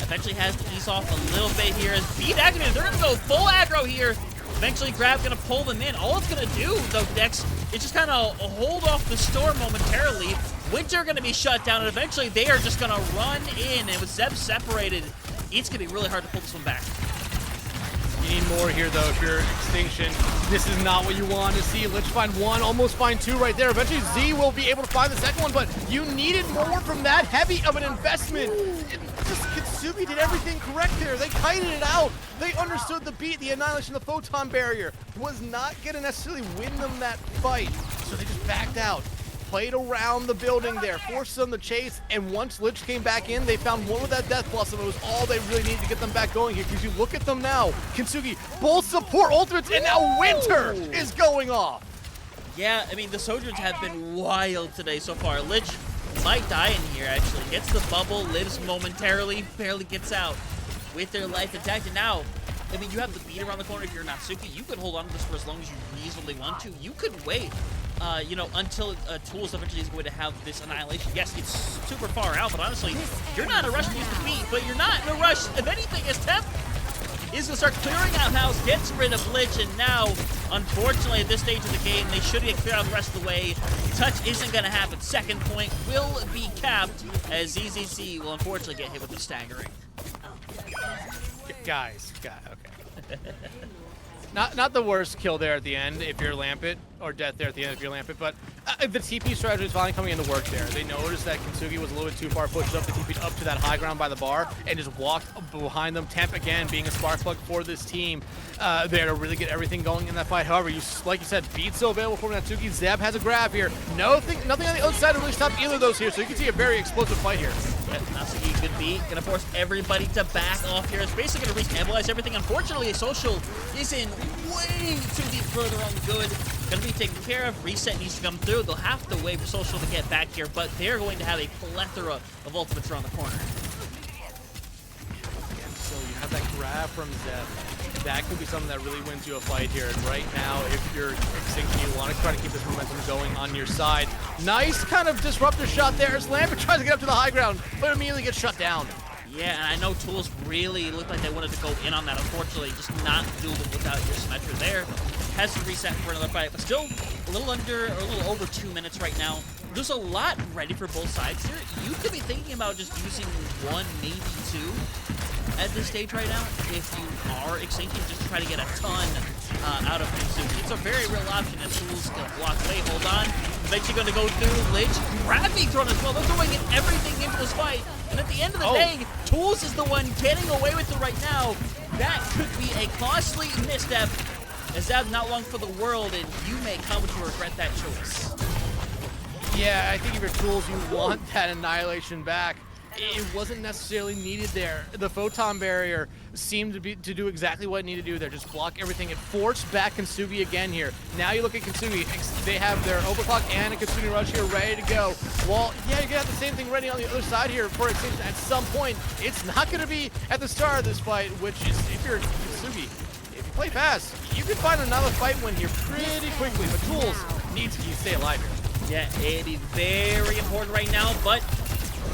Eventually has to ease off a little bit here as beat activated. They're gonna go full aggro here. Eventually Grab gonna pull them in. All it's gonna do though, Dex, is just kind of hold off the storm momentarily. Winter gonna be shut down, and eventually they are just gonna run in. And with Zeb separated, it's gonna be really hard to pull this one back. You need more here, though, if you're Extinction. This is not what you want to see. Let's find one, almost find two right there. Eventually, Z will be able to find the second one, but you needed more from that heavy of an investment. Kintsugi did everything correct there. They kited it out. They understood the beat. The Annihilation, the Photon Barrier was not going to necessarily win them that fight, so they just backed out. Played around the building there, forced them to chase, and once Lich came back in, they found one with that Death Blossom. It was all they really needed to get them back going here, because you look at them now, Kintsugi, both support ultimates, and now Winter is going off. Yeah, I mean, the Sojourns have been wild today so far. Lich might die in here, actually. Gets the bubble, lives momentarily, barely gets out with their life intact, and now, I mean, you have the beat around the corner. If you're Natsuki, you could hold on to this for as long as you reasonably want to. You could wait, you know, until Tools eventually is going to have this Annihilation. Yes, it's super far out, but honestly, you're not in a rush to use the beat, but you're not in a rush. If anything, as Temp is going to start clearing out house, gets rid of Lich, and now, unfortunately, at this stage of the game, they should get cleared out the rest of the way. Touch isn't going to happen. Second point will be capped as ZZC will unfortunately get hit with the staggering. Guys, okay. Not the worst kill there at the end if you're Lampet, or death there at the end if you're Lampet, but the TP strategy is finally coming into work there. They noticed that Kintsugi was a little bit too far pushed up. They TP'd up to that high ground by the bar and just walked behind them. Temp, again, being a spark plug for this team there to really get everything going in that fight. However, like you said, beat's still available for Natsuki. Zeb has a grab here. Nothing on the other side to really stop either of those here, so you can see a very explosive fight here. Natsuki, good beat. Gonna force everybody to back off here. It's basically gonna re-stabilize everything. Unfortunately, Social is in way too deep further on good. Gonna be taken care of. Reset needs to come through. They'll have to wait for Social to get back here, but they're going to have a plethora of ultimates around the corner. So you have that grab from Zeb. That could be something that really wins you a fight here. And right now, if you're Extinction, you want to try to keep this momentum going on your side. Nice kind of disruptor shot there as Lambert tries to get up to the high ground, but immediately gets shut down. Yeah, and I know Tools really looked like they wanted to go in on that. Unfortunately, just not doable without your Symmetra there. Has to reset for another fight, but still a little under, or a little over 2 minutes right now. There's a lot ready for both sides here. You could be thinking about just using one, maybe two at this stage right now. If you are Extinction, just try to get a ton out of Kintsugi. It's a very real option as Tools can block away. Hold on. Eventually going to go through Lich. Grabbing thrown as well. They're throwing everything into this fight. And at the end of the day, Tools is the one getting away with it right now. That could be a costly misstep. As that not long for the world, and you may come to regret that choice. Yeah, I think if you're Tools, you want that annihilation back. It wasn't necessarily needed there. The photon barrier seemed to do exactly what it needed to do there. Just block everything. It forced back Kintsugi again here. Now you look at Kintsugi. They have their overclock and a Kintsugi rush here ready to go. Well, yeah, you're gonna have the same thing ready on the other side here for Extinction at some point. It's not gonna be at the start of this fight, which is if you're Kintsugi, if you play fast, you can find another fight win here pretty quickly. But Tools needs to stay alive here. Yeah, it is very important right now, but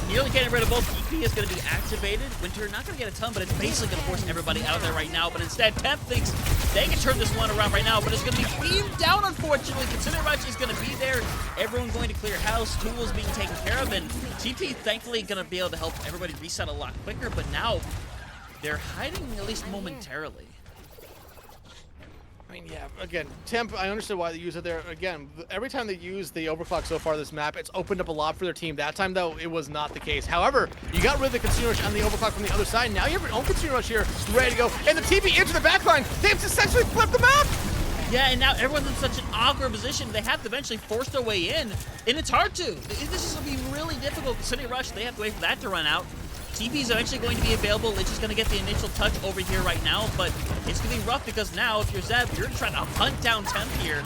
nearly getting rid of both. EP is going to be activated. Winter not going to get a ton, but it's basically going to force everybody out there right now. But instead, Temp thinks they can turn this one around right now, but it's going to be beamed down, unfortunately. Consider Rush is going to be there. Everyone going to clear house. Tools being taken care of, and TT thankfully going to be able to help everybody reset a lot quicker, but now they're hiding at least momentarily. I mean, yeah, again, Temp, I understand why they use it there. Again, every time they use the overclock so far this map, it's opened up a lot for their team. That time, though, it was not the case. However, you got rid of the Consumer Rush and the overclock from the other side. Now you have your own Consumer Rush here, ready to go. And the TP into the backline. They've essentially flipped the map. Yeah, and now everyone's in such an awkward position. They have to eventually force their way in, and it's hard to. This is going to be really difficult. City Rush, they have to wait for that to run out. TP is eventually going to be available. Lich is going to get the initial touch over here right now, but it's going to be rough because now, if you're Zeb, you're trying to hunt down Temp here.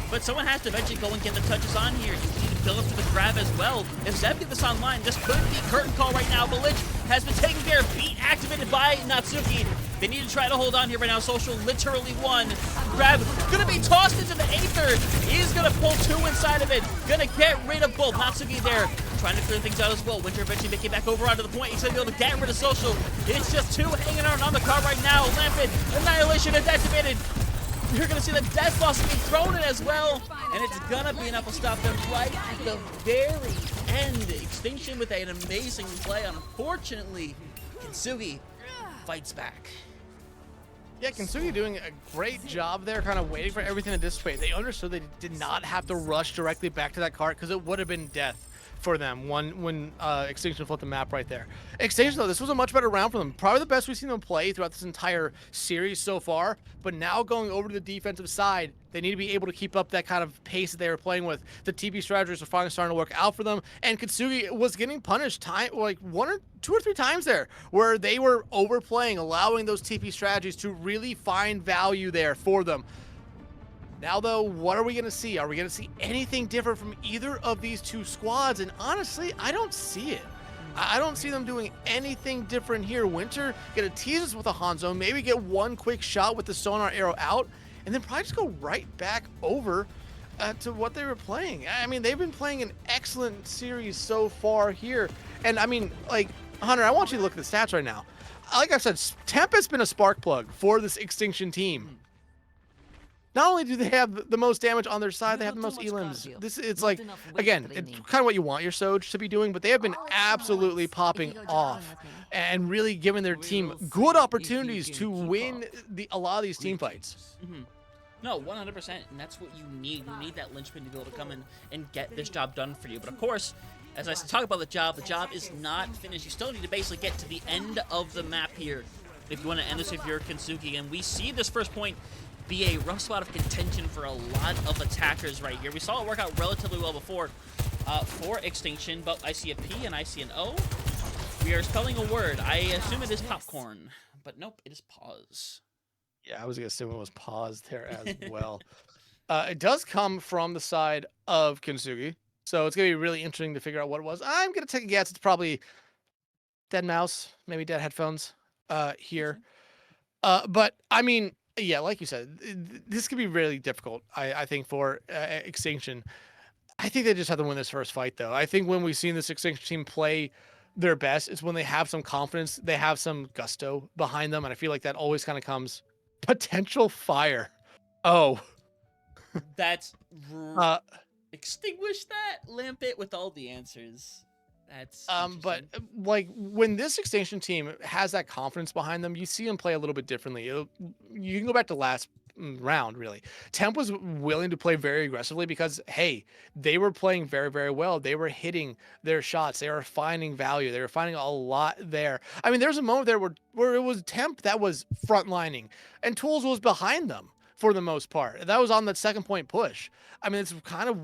But someone has to eventually go and get the touches on here. You need to build up to the grab as well. If Zeb get this online, this could be curtain call right now, but Lich has been taken care of. Beat activated by Natsuki. They need to try to hold on here right now. Social literally won. Grab gonna be tossed into the Aether. He's gonna pull two inside of it. Gonna get rid of both. Natsuki there, trying to clear things out as well. Winter eventually making it back over onto the point. He's gonna be able to get rid of Social. It's just two hanging out on the car right now. Lampet, Annihilation is activated. You're gonna see the Death Boss being thrown in as well. And it's gonna be enough to stop them right at the very end. Extinction with an amazing play. Unfortunately, Kintsugi fights back. Yeah, Kintsugi doing a great job there, kind of waiting for everything to dissipate. They understood they did not have to rush directly back to that cart because it would have been death for them when Extinction flipped the map right there. Extinction, though, this was a much better round for them. Probably the best we've seen them play throughout this entire series so far. But now going over to the defensive side, they need to be able to keep up that kind of pace that they were playing with. The TP strategies are finally starting to work out for them. And Kintsugi was getting punished like two or three times there, where they were overplaying, allowing those TP strategies to really find value there for them. Now, though, what are we going to see? Are we going to see anything different from either of these two squads? And honestly, I don't see it. I don't see them doing anything different here. Winter going to tease us with a Hanzo, maybe get one quick shot with the sonar arrow out, and then probably just go right back over to what they were playing. I mean, they've been playing an excellent series so far here. And I mean, like, Hunter, I want you to look at the stats right now. Like I said, Temp has been a spark plug for this Extinction team. not only do they have the most damage on their side, You they have do the too most much elims. cardio. It's Not like, enough weight again, it's training. kind of what you want your Soj to be doing, but they have been I'll let you know absolutely once, if popping you go jogging off with me. and really giving their We team will good see if you opportunities can to keep win up. a lot of these team fights. Greetings. No, 100%, and that's what you need. You need that linchpin to be able to come in and get this job done for you. But of course, as I talk about the job is not finished. You still need to basically get to the end of the map here if you want to end this if you're Kintsugi. And we see this first point be a rough spot of contention for a lot of attackers right here. We saw it work out relatively well before for Extinction, but I see a P and I see an O. We are spelling a word. I assume it is popcorn, but nope, it is pause. Yeah, I was gonna assume it was paused there as well. It does come from the side of Kintsugi, so it's gonna be really interesting to figure out what it was. I'm gonna take a guess. It's probably dead mouse, maybe dead headphones. Here, but I mean, yeah, like you said, this could be really difficult. I think for Extinction. I think they just have to win this first fight, though. I think when we've seen this Extinction team play their best, it's when they have some confidence, they have some gusto behind them, and I feel like that always kind of comes potential fire. Oh, That's uh, extinguish that lamp it with all the answers. That's but interesting. like when this Extinction team has that confidence behind them, you see them play a little bit differently. You can go back to last round, really. Temp was willing to play very aggressively because, hey, they were playing very, very well. They were hitting their shots. They were finding value. They were finding a lot there. I mean, there's a moment there where it was Temp that was frontlining and Tools was behind them for the most part. That was on the second point push. I mean, it's kind of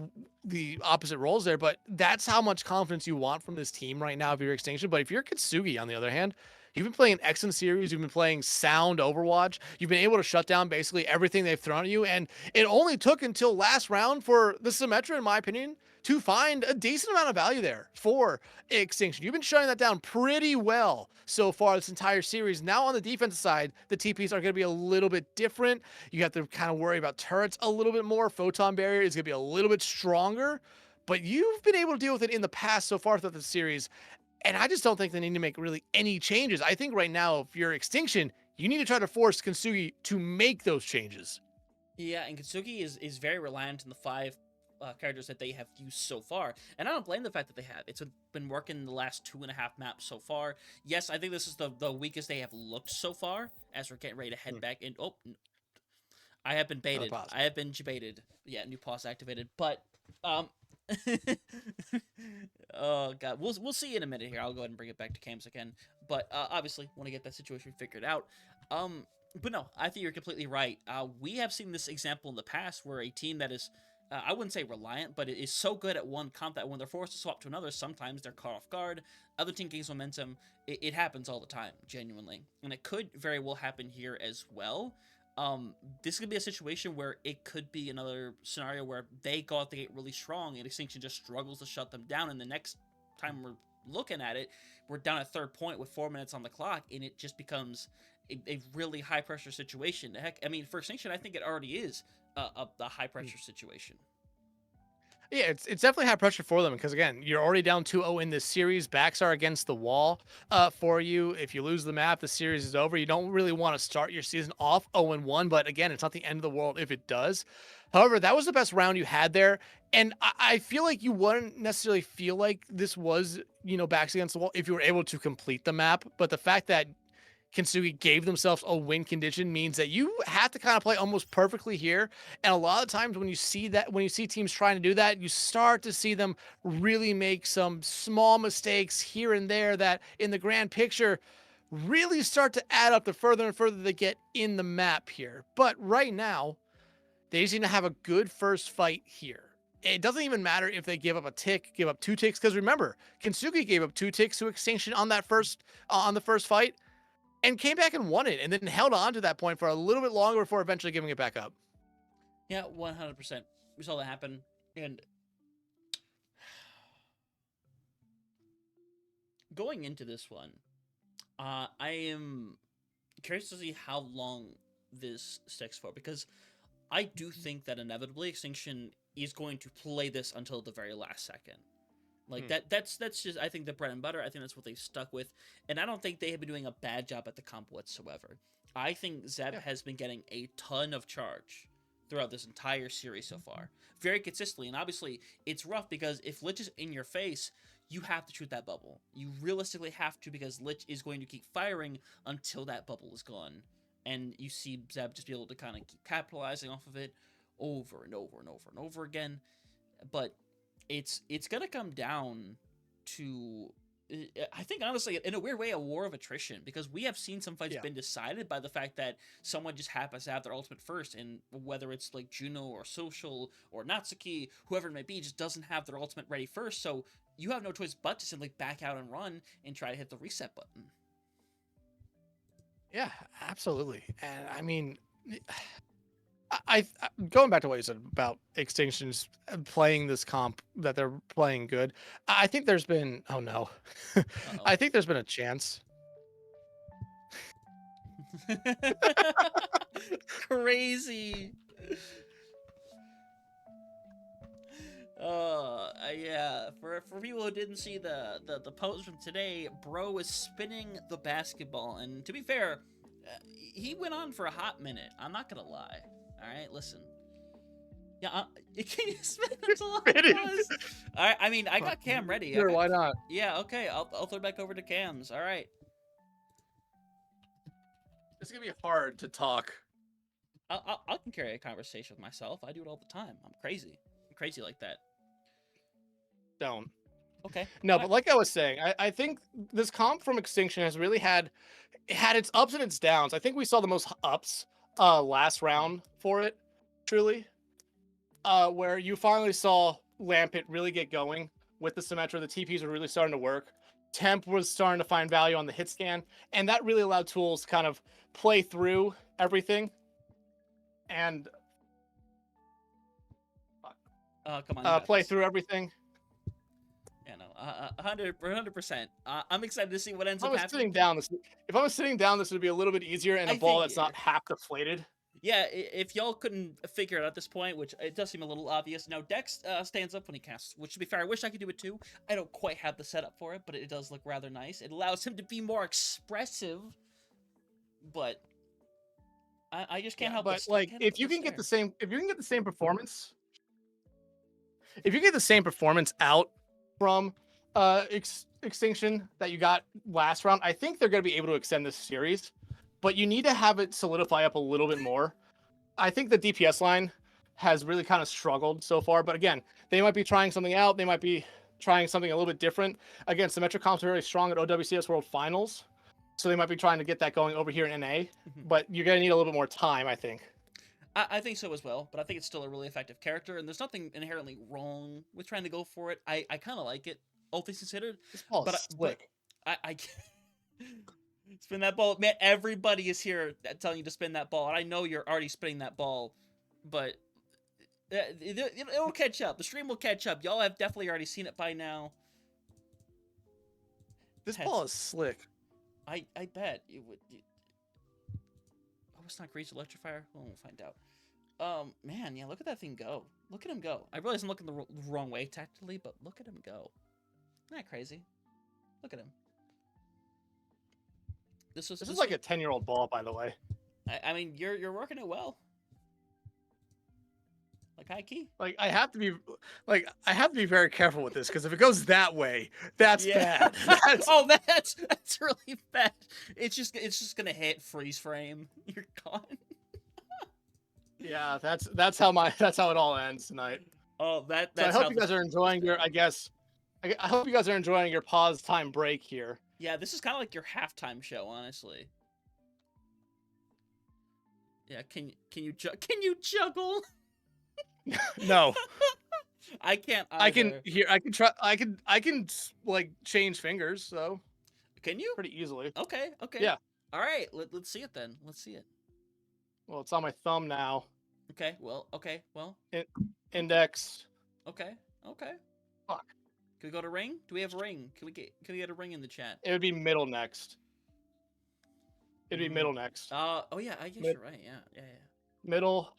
the opposite roles there, but that's how much confidence you want from this team right now if you're Extinction. But if you're Kintsugi, on the other hand, you've been playing an excellent series. You've been playing sound Overwatch. You've been able to shut down basically everything they've thrown at you. And it only took until last round for the Symmetra, in my opinion, to find a decent amount of value there for Extinction. You've been shutting that down pretty well so far this entire series. Now on the defensive side, the TPs are going to be a little bit different. You have to kind of worry about turrets a little bit more. Photon barrier is going to be a little bit stronger, but you've been able to deal with it in the past so far throughout the series. And I just don't think they need to make really any changes. I think right now, if you're Extinction, you need to try to force Kintsugi to make those changes. Yeah, and Kintsugi is very reliant on the five characters that they have used so far, and I don't blame the fact that they have. It's been working the last 2.5 maps so far. Yes, I think this is the weakest they have looked so far. As we're getting ready to head back in. Oh, I have been baited. I have been baited. Yeah, new pause activated. But oh god, we'll see in a minute here. I'll go ahead and bring it back to cams again. But obviously, want to get that situation figured out. But no, I think you're completely right. We have seen this example in the past where a team that is, I wouldn't say reliant, but it is so good at one comp that when they're forced to swap to another, sometimes they're caught off guard. Other team gains momentum. It happens all the time, genuinely, and it could very well happen here as well. This could be a situation where it could be another scenario where they go out the gate really strong and Extinction just struggles to shut them down, and the next time we're looking at it, we're down at third point with 4 minutes on the clock, and it just becomes a really high pressure situation. Heck, I mean, for Extinction, I think it already is a high pressure situation. Yeah, it's definitely high pressure for them because again, you're already down 2-0 in this series. Backs are against the wall for you. If you lose the map, the series is over. You don't really want to start your season off 0-1, but again, it's not the end of the world if it does. However, that was the best round you had there. And I feel like you wouldn't necessarily feel like this was, backs against the wall if you were able to complete the map. But the fact that Kintsugi gave themselves a win condition means that you have to kind of play almost perfectly here. And a lot of times when you see teams trying to do that, you start to see them really make some small mistakes here and there that in the grand picture really start to add up the further and further they get in the map here. But right now, they just need to have a good first fight here. It doesn't even matter if they give up a tick, give up 2 ticks, because remember, Kintsugi gave up 2 ticks to Extinction on that on the first fight and came back and won it, and then held on to that point for a little bit longer before eventually giving it back up. Yeah, 100%. We saw that happen, and going into this one, I am curious to see how long this sticks for, because I do think that inevitably Extinction is going to play this until the very last second. Like that's just, I think, the bread and butter. I think that's what they've stuck with, and I don't think they have been doing a bad job at the comp whatsoever. I think Zeb has been getting a ton of charge throughout this entire series so far, very consistently. And obviously, it's rough because if Lich is in your face, you have to shoot that bubble. You realistically have to, because Lich is going to keep firing until that bubble is gone. And you see Zeb just be able to kind of keep capitalizing off of it over and over and over and over again. But it's gonna come down to, I think, honestly, in a weird way, a war of attrition, because we have seen some fights been decided by the fact that someone just happens to have their ultimate first, and whether it's like Juno or Social or Natsuki, whoever it may be, just doesn't have their ultimate ready first, so you have no choice but to simply back out and run and try to hit the reset button. Yeah, absolutely. And I mean, I going back to what you said about Extinctions playing this comp, that they're playing good. I think there's been, oh no, I think there's been a chance. Crazy. Yeah. For people who didn't see the post from today, bro is spinning the basketball, and to be fair, he went on for a hot minute. I'm not gonna lie. All right, listen. Yeah, can you spin it a lot? All right, I mean, I got Cam ready. Sure, why not? Yeah, okay. I'll throw it back over to Cam's. All right. It's gonna be hard to talk. I can carry a conversation with myself. I do it all the time. I'm crazy. I'm crazy like that. Don't. Okay. No, but like I was saying, I think this comp from Extinction has really had its ups and its downs. I think we saw the most ups last round for it, truly. Where you finally saw Lampet really get going with the Symmetra. The TPs were really starting to work. Temp was starting to find value on the hit scan, and that really allowed tools to kind of play through everything. And come on, play through everything. Yeah, no, 100%. I'm excited to see what ends up happening. If I was sitting down, this would be a little bit easier, and a ball that's not half deflated. Yeah, if y'all couldn't figure it out at this point, which it does seem a little obvious. Now, Dex stands up when he casts, which, to be fair, I wish I could do it too. I don't quite have the setup for it, but it does look rather nice. It allows him to be more expressive, but I just can't help. But like, if you can get the same performance, if you get the same performance out from Extinction that you got last round, I think they're going to be able to extend this series. But you need to have it solidify up a little bit more. I think the DPS line has really kind of struggled so far. But again, they might be trying something out. They might be trying something a little bit different. Again, Symmetra comps are very strong at OWCS World Finals. So they might be trying to get that going over here in NA. But you're going to need a little bit more time, I think. I think so as well. But I think it's still a really effective character. And there's nothing inherently wrong with trying to go for it. I kind of like it, all things considered. This ball is slick. I spin that ball. Man, everybody is here telling you to spin that ball. And I know you're already spinning that ball, but it'll catch up. The stream will catch up. Y'all have definitely already seen it by now. This ball is slick. I bet it would. Oh, it's not Grease Electrifier? Well, we'll find out. Man, yeah, look at that thing go. Look at him go. I realize I'm looking the wrong way tactically, but look at him go. Isn't that crazy? Look at him. This is like a 10-year-old ball, by the way. I mean, you're working it well. Like high key. Like I have to be very careful with this, because if it goes that way, that's bad. That's really bad. It's just gonna hit freeze frame. You're gone. Yeah, that's how it all ends tonight. Oh, that's. So I hope you guys are enjoying your. I hope you guys are enjoying your pause time break here. Yeah, this is kind of like your halftime show, honestly. Yeah, can you juggle? No. I can't either. I can like change fingers, so. Can you? Pretty easily. Okay. Yeah. All right, let's see it then. Let's see it. Well, it's on my thumb now. Okay, well. Index. Okay. Fuck. Can we go to ring? Do we have a ring? Can we get a ring in the chat? It would be middle next. It'd be middle next. Oh yeah, I guess you're right. Yeah. Middle.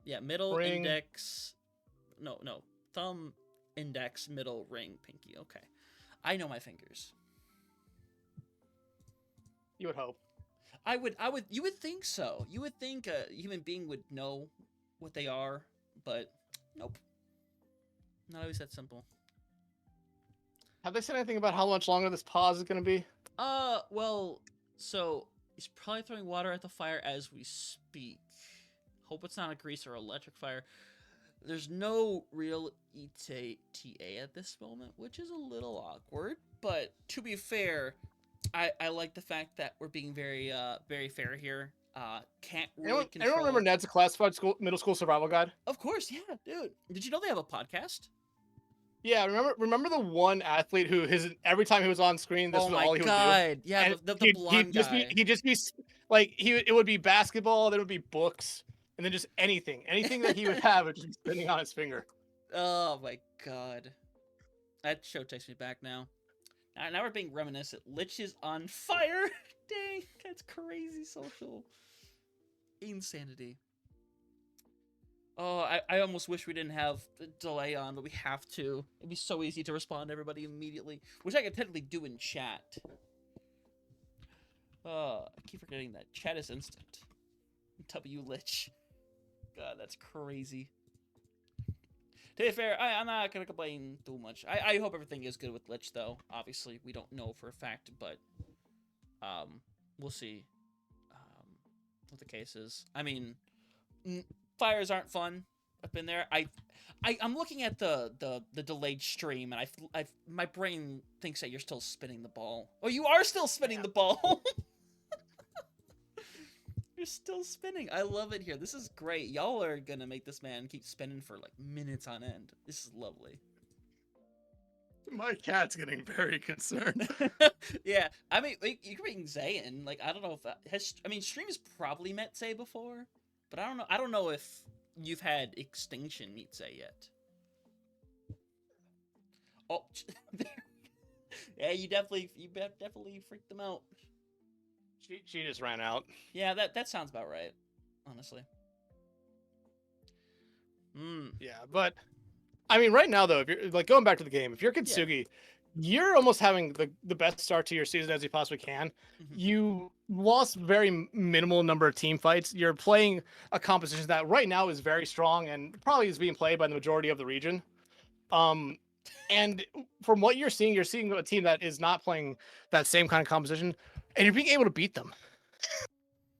Yeah, middle, ring. index. No. Thumb, index, middle, ring, pinky. Okay. I know my fingers. You would hope. You would think so. You would think a human being would know what they are, but nope, not always that simple. Have they said anything about how much longer this pause is going to be? Well, so he's probably throwing water at the fire as we speak. Hope it's not a grease or electric fire. There's no real ETA at this moment, which is a little awkward. But to be fair, I like the fact that we're being very fair here. Can't really control. Anyone remember Ned's classified middle school survival guide? Of course, yeah, dude. Did you know they have a podcast? Yeah, remember the one athlete who every time he was on screen, this was all he would do. Yeah, And the blonde guy. He'd just be like it would be basketball, then it would be books, and then just anything that he would have would just be spinning on his finger. Oh my god, that show takes me back now. Now we're being reminiscent. Lich is on fire. Dang, that's crazy social insanity. Oh, I almost wish we didn't have the delay on, but we have to. It'd be so easy to respond to everybody immediately, which I could technically do in chat. I keep forgetting that chat is instant. W Lich. God, that's crazy. To be fair, I'm not gonna complain too much. I hope everything is good with Lich, though. Obviously, we don't know for a fact, but we'll see what the case is. I mean, fires aren't fun up in there. I'm looking at the delayed stream, and my brain thinks that you're still spinning the ball. Oh, you are still spinning the ball. You're still spinning. I love it here. This is great. Y'all are gonna make this man keep spinning for like minutes on end. This is lovely. My cat's getting very concerned. Yeah, I mean, you can bring Zayn. Like, I don't know if stream has probably met Zay before, but I don't know. I don't know if you've had Extinction meet Zay yet. Oh, yeah, you definitely freaked them out. She just ran out. Yeah, that sounds about right, honestly. Yeah, but I mean, right now though, if you're like going back to the game, if you're Kintsugi, you're almost having the best start to your season as you possibly can. Mm-hmm. You lost very minimal number of team fights. You're playing a composition that right now is very strong and probably is being played by the majority of the region. And from what you're seeing a team that is not playing that same kind of composition, and you're being able to beat them.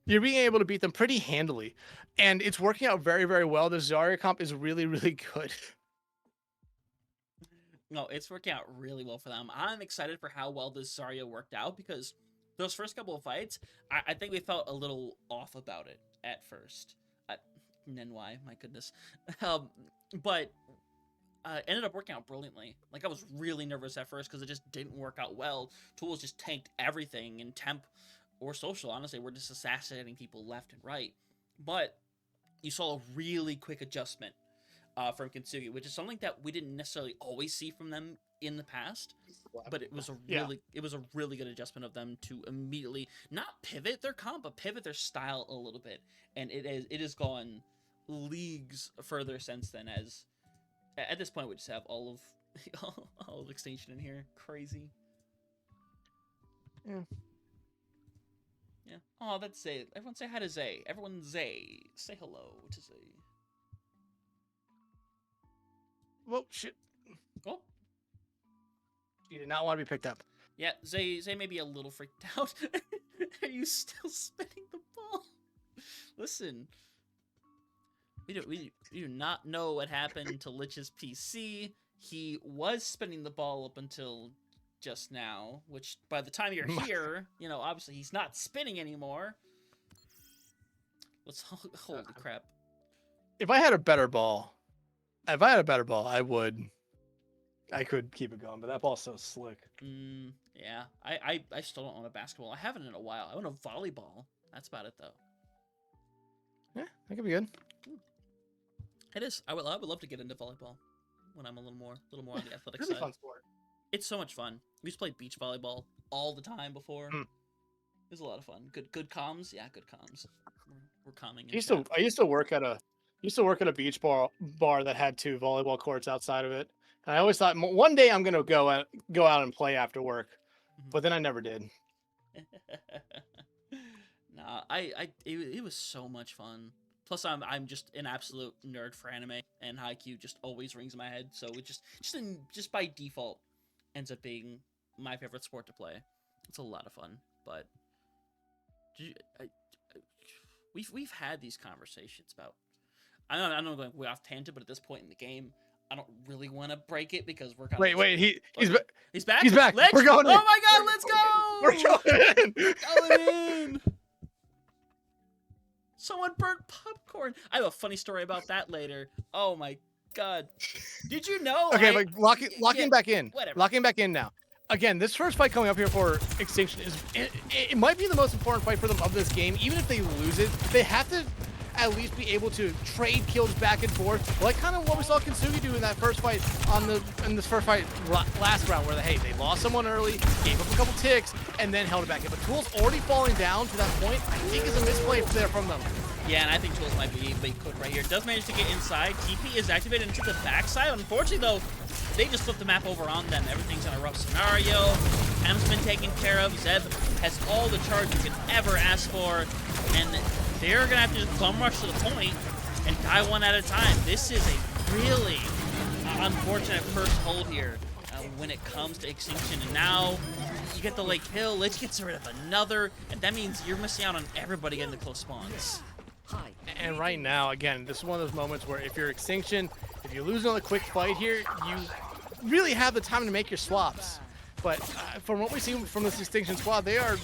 You're being able to beat them pretty handily, and it's working out very, very well. The Zarya comp is really, really good. No, it's working out really well for them. I'm excited for how well this Zarya worked out, because those first couple of fights, I think we felt a little off about it at first. Nenwai, my goodness. But ended up working out brilliantly. Like, I was really nervous at first because it just didn't work out well. Tools just tanked everything, and temp or social, honestly, we're just assassinating people left and right. But you saw a really quick adjustment from Kintsugi, which is something that we didn't necessarily always see from them in the past. But it was a really good adjustment of them to immediately not pivot their comp, but pivot their style a little bit. And it has gone leagues further since then, as at this point we just have all of Extinction in here. Crazy. Yeah. Yeah. Oh, that's Zay. Everyone say hi to Zay. Everyone Zay. Say hello to Zay. Well, shit. Oh. She did not want to be picked up. Yeah, Zay may be a little freaked out. Are you still spinning the ball? Listen. We do not know what happened to Lich's PC. He was spinning the ball up until just now, which by the time you're here, obviously he's not spinning anymore. Holy crap. If I had a better ball, I could keep it going, but that ball's so slick. Yeah. I still don't own a basketball. I haven't in a while. I own a volleyball. That's about it, though. Yeah, that could be good. It is. I would love to get into volleyball when I'm a little more on the athletic really side. Fun sport. It's so much fun. We used to play beach volleyball all the time before. It was a lot of fun. Good comms. Yeah, good comms. We're calming. I used to work at a beach bar that had 2 volleyball courts outside of it. And I always thought one day I'm gonna go out and play after work, but then I never did. Nah, it was so much fun. Plus, I'm just an absolute nerd for anime, and Haikyuu just always rings in my head. So it just by default ends up being my favorite sport to play. It's a lot of fun, but we've had these conversations about. I know I'm going way off tangent, but at this point in the game, I don't really want to break it because we're kind of wait. He's back. He's back. Let's, we're going. Oh my God, let's go! We're going in. Going in. Someone burnt popcorn. I have a funny story about that later. Oh my God. Did you know? Okay, but locking back in. Whatever. Locking back in now. Again, this first fight coming up here for Extinction it might be the most important fight for them of this game. Even if they lose it, they have to at least be able to trade kills back and forth, like kind of what we saw Kintsugi do in that first fight in this first fight last round, where they lost someone early, gave up a couple ticks, and then held it back in. But Tool's already falling down to that point. I think is a misplay there from them. Yeah, and I think Tools might be cooked right here. Does manage to get inside. TP is activated into the backside. Unfortunately, though, they just flipped the map over on them. Everything's in a rough scenario. M's been taken care of. Zeb has all the charge you could ever ask for, and they're gonna have to just bum rush to the point and die one at a time. This is a really unfortunate first hold here when it comes to Extinction. And now you get the late kill. Lich gets rid of another, and that means you're missing out on everybody getting the close spawns. And right now, again, this is one of those moments where if you're Extinction, if you lose another quick fight here, you really have the time to make your swaps. But from what we see from this Extinction squad, they're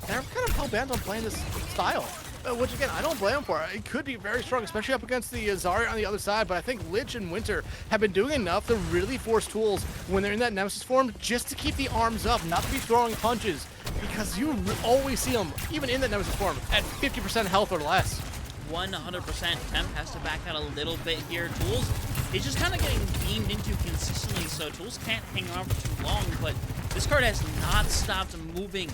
kind of hell-bent on playing this style. Which, again, I don't blame them for. It could be very strong, especially up against the Zarya on the other side, but I think Lich and Winter have been doing enough to really force Tools when they're in that Nemesis form just to keep the arms up, not to be throwing punches, because you always see them, even in that Nemesis form, at 50% health or less. 100%. Temp has to back out a little bit here. Tools is just kind of getting beamed into consistently, so Tools can't hang around for too long, but this card has not stopped moving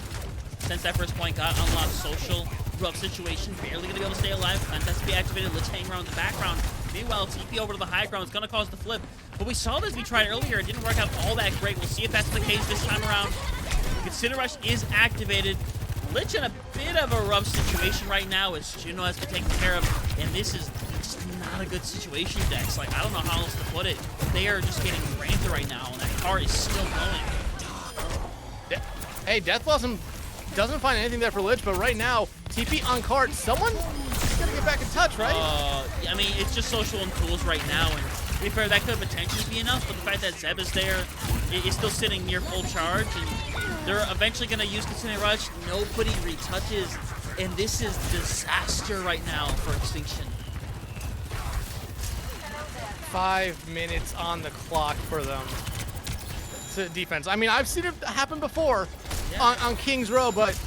since that first point got unlocked. Social, rough situation, barely gonna be able to stay alive. Plant has to be activated. Let's hang around in the background. Meanwhile, TP over to the high ground is gonna cause the flip. But we saw this we tried earlier. It didn't work out all that great. We'll see if that's the case this time around. Consider Rush is activated. Lich in a bit of a rough situation right now as Juno has been taken care of, and this is just not a good situation, Dex. Like, I don't know how else to put it. They are just getting ran through right now, and that car is still going. Hey, Death Blossom doesn't find anything there for Lich, but right now, TP on cart. Someone's gonna get back in touch, right? I mean, it's just Social and Tools right now, and to be fair, that could potentially be enough, but the fact that Zeb is there is still sitting near full charge, and they're eventually gonna use Kitsune Rush. Nobody retouches, and this is disaster right now for Extinction. 5 minutes on the clock for them. To defense. I mean, I've seen it happen before on King's Row, but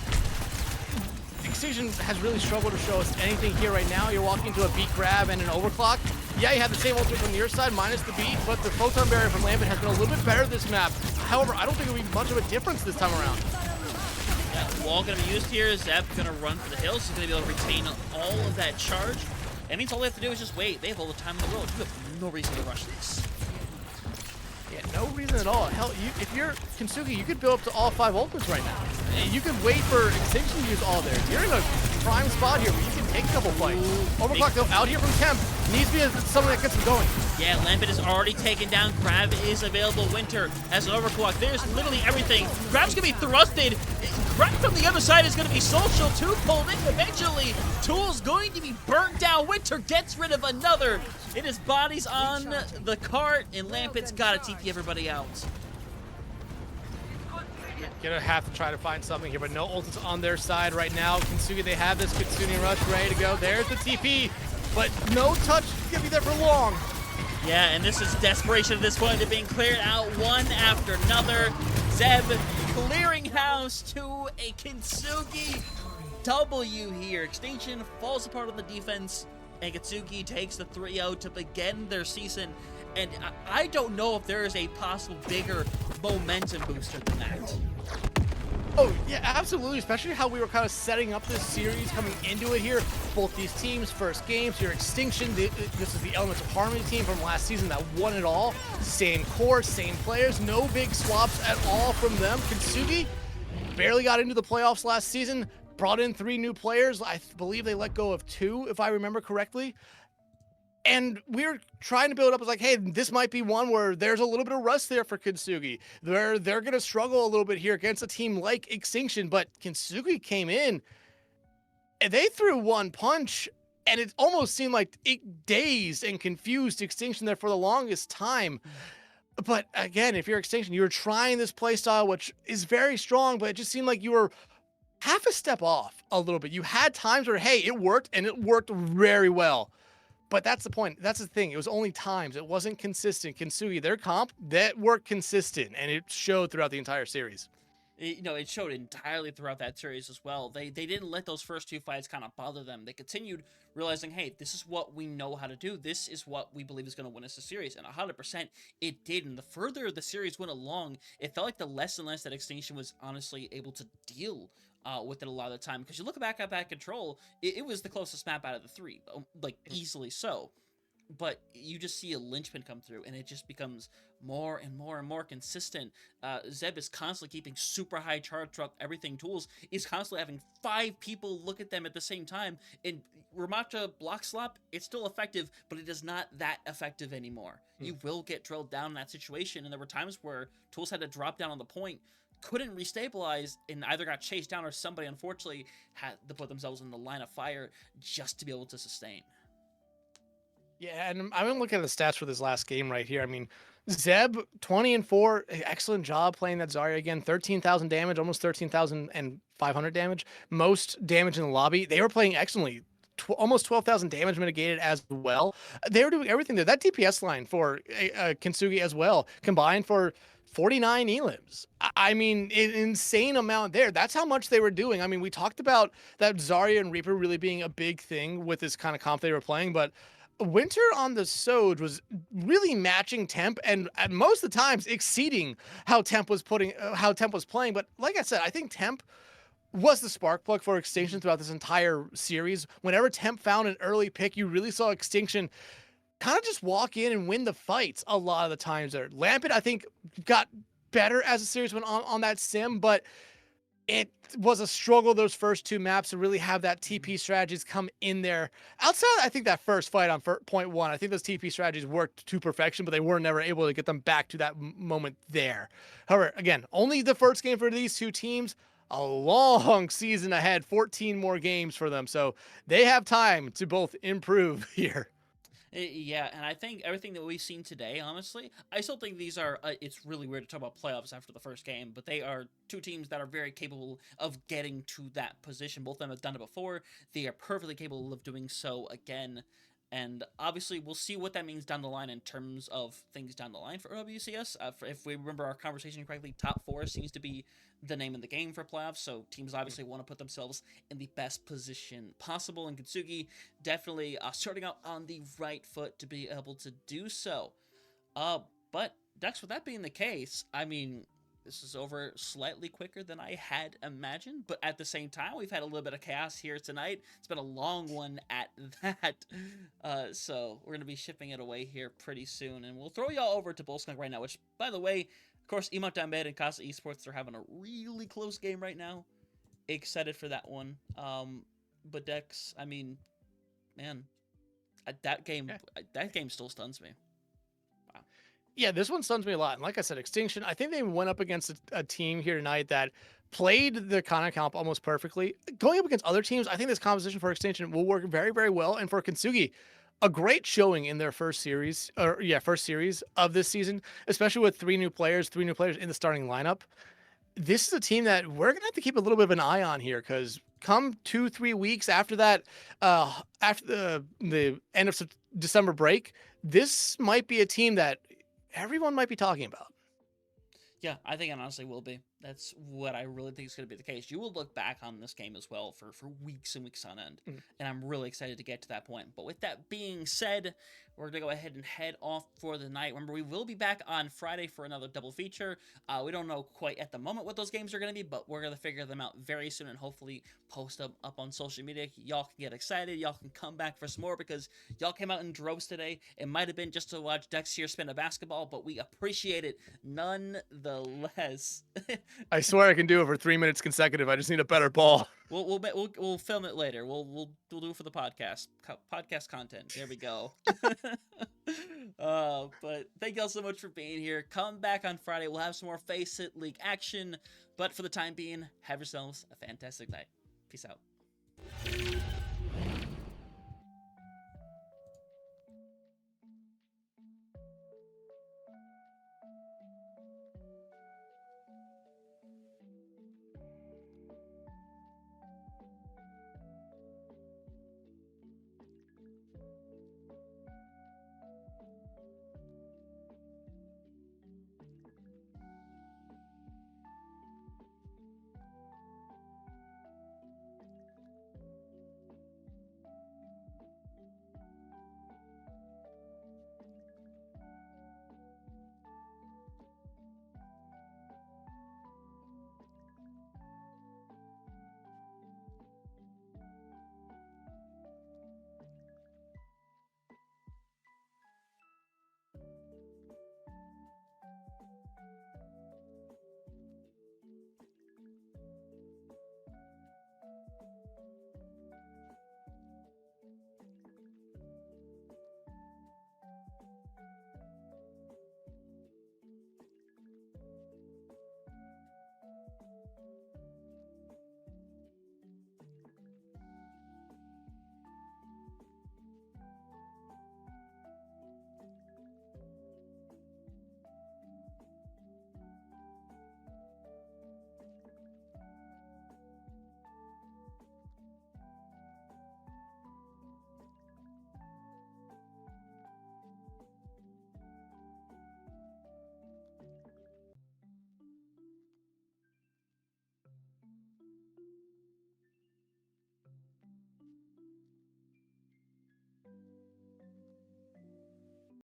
Extinction has really struggled to show us anything here right now. You're walking into a beat grab and an overclock. Yeah, you have the same ultimate from your side, minus the beat, but the photon barrier from Lambert has been a little bit better this map. However, I don't think it'll be much of a difference this time around. Yeah, wall gonna be used here. Zeb's gonna run for the hills. He's gonna be able to retain all of that charge. That means all they have to do is just wait. They have all the time in the world. You have no reason to rush this. Yeah, no reason at all. Hell, if you're Kintsugi, you could build up to all 5 ultimates right now. And you could wait for Extinction to use all theirs. You're in a prime spot here where you can take a couple fights. Overclock, though, out here from Temp. Needs to be something that gets him going. Yeah, Lambert is already taken down. Grab is available. Winter has an overclock. There's literally everything. Grab's going to be thrusted. Grab from the other side is going to be Social. 2 pulled in eventually. Tool's going to be burnt down. Winter gets rid of another. It is bodies on the cart, and Lampett's got to TP everybody out. Gonna have to try to find something here, but no ultimates on their side right now. Kintsugi, they have this Kitsune Rush ready to go. There's the TP, but no touch gonna be there for long. Yeah, and this is desperation at this point. They're being cleared out one after another. Zeb clearing house to a Kintsugi W here. Extinction falls apart on the defense, and Kintsugi takes the 3-0 to begin their season. And I don't know if there is a possible bigger momentum booster than that. Oh, yeah, absolutely, especially how we were kind of setting up this series coming into it here. Both these teams, first games, your Extinction, this is the Elements of Harmony team from last season that won it all. Same core, same players, no big swaps at all from them. Kintsugi barely got into the playoffs last season. brought in 3 new players. I believe they let go of 2, if I remember correctly. And we're trying to build up as like, hey, this might be one where there's a little bit of rust there for Kintsugi. They're going to struggle a little bit here against a team like Extinction, but Kintsugi came in and they threw one punch, and it almost seemed like it dazed and confused Extinction there for the longest time. But again, if you're Extinction, you're trying this playstyle, which is very strong, but it just seemed like you were half a step off a little bit. You had times where, hey, it worked, and it worked very well. But that's the point. That's the thing. It was only times. It wasn't consistent. Kintsugi, their comp, that worked consistent, and it showed throughout the entire series. It showed entirely throughout that series as well. They didn't let those first 2 fights kind of bother them. They continued realizing, hey, this is what we know how to do. This is what we believe is going to win us the series. And 100% it did. And the further the series went along, it felt like the less and less that Extinction was honestly able to deal with it a lot of the time. Because you look back at that Control, it was the closest map out of the 3, like easily so. But you just see a linchpin come through, and it just becomes more and more and more consistent. Zeb is constantly keeping super high charge up everything tools. He's constantly having 5 people look at them at the same time. And Ramacha block slop, it's still effective, but it is not that effective anymore. You will get drilled down in that situation, and there were times where tools had to drop down on the point, couldn't restabilize, and either got chased down or somebody unfortunately had to put themselves in the line of fire just to be able to sustain. Yeah, and I'm gonna look at the stats for this last game right here. I mean, Zeb 20-4, excellent job playing that Zarya again. 13,000 damage, almost 13,500 damage, most damage in the lobby. They were playing excellently. Almost 12,000 damage mitigated as well. They were doing everything there. That DPS line for Kintsugi as well combined for 49 elims. I mean, an insane amount there. That's how much they were doing. I mean, we talked about that Zarya and Reaper really being a big thing with this kind of comp they were playing, but Winter on the Soj was really matching Temp, and at most of the times exceeding how Temp was playing. But like I said, I think Temp was the spark plug for Extinction throughout this entire series. Whenever Temp found an early pick, you really saw Extinction kind of just walk in and win the fights a lot of the times there. Lampet, I think, got better as the series went on that sim, but it was a struggle those first 2 maps to really have that TP strategies come in there. Outside, I think that first fight on point 1, I think those TP strategies worked to perfection, but they were never able to get them back to that moment there. However, again, only the first game for these 2 teams. A long season ahead, 14 more games for them, so they have time to both improve here. Yeah, and I think everything that we've seen today, honestly, I still think these are, it's really weird to talk about playoffs after the first game, but they are 2 teams that are very capable of getting to that position. Both of them have done it before. They are perfectly capable of doing so again. And obviously, we'll see what that means down the line in terms of things down the line for OWCS. If we remember our conversation correctly, top 4 seems to be the name of the game for playoffs, so teams obviously want to put themselves in the best position possible, and Kintsugi definitely starting out on the right foot to be able to do so. But Dex, with that being the case, I mean, this is over slightly quicker than I had imagined, but at the same time, we've had a little bit of chaos here tonight. It's been a long one at that, so we're going to be shipping it away here pretty soon, and we'll throw y'all over to Bullskunk right now, which, by the way, of course, Emot Damed and Casa Esports are having a really close game right now. Excited for that one. But Dex, I mean, man, that game still stuns me. Wow. Yeah, this one stuns me a lot. And like I said, Extinction, I think they went up against a team here tonight that played the Kana comp almost perfectly. Going up against other teams, I think this composition for Extinction will work very, very well. And for Kintsugi, a great showing in their first series of this season, especially with 3 new players in the starting lineup. This is a team that we're going to have to keep a little bit of an eye on here, because come 2-3 weeks after that, after the end of December break, this might be a team that everyone might be talking about. Yeah, I think it honestly will be. That's what I really think is going to be the case. You will look back on this game as well for weeks and weeks on end, and I'm really excited to get to that point. But with that being said, we're going to go ahead and head off for the night. Remember, we will be back on Friday for another double feature. We don't know quite at the moment what those games are going to be, but we're going to figure them out very soon and hopefully post them up on social media. Y'all can get excited. Y'all can come back for some more, because y'all came out in droves today. It might have been just to watch Dex here spin a basketball, but we appreciate it nonetheless. I swear I can do it for 3 minutes consecutive. I just need a better ball. We'll film it later. We'll do it for the podcast. Podcast content. There we go. But thank y'all so much for being here. Come back on Friday. We'll have some more Faceit League action. But for the time being, have yourselves a fantastic night. Peace out.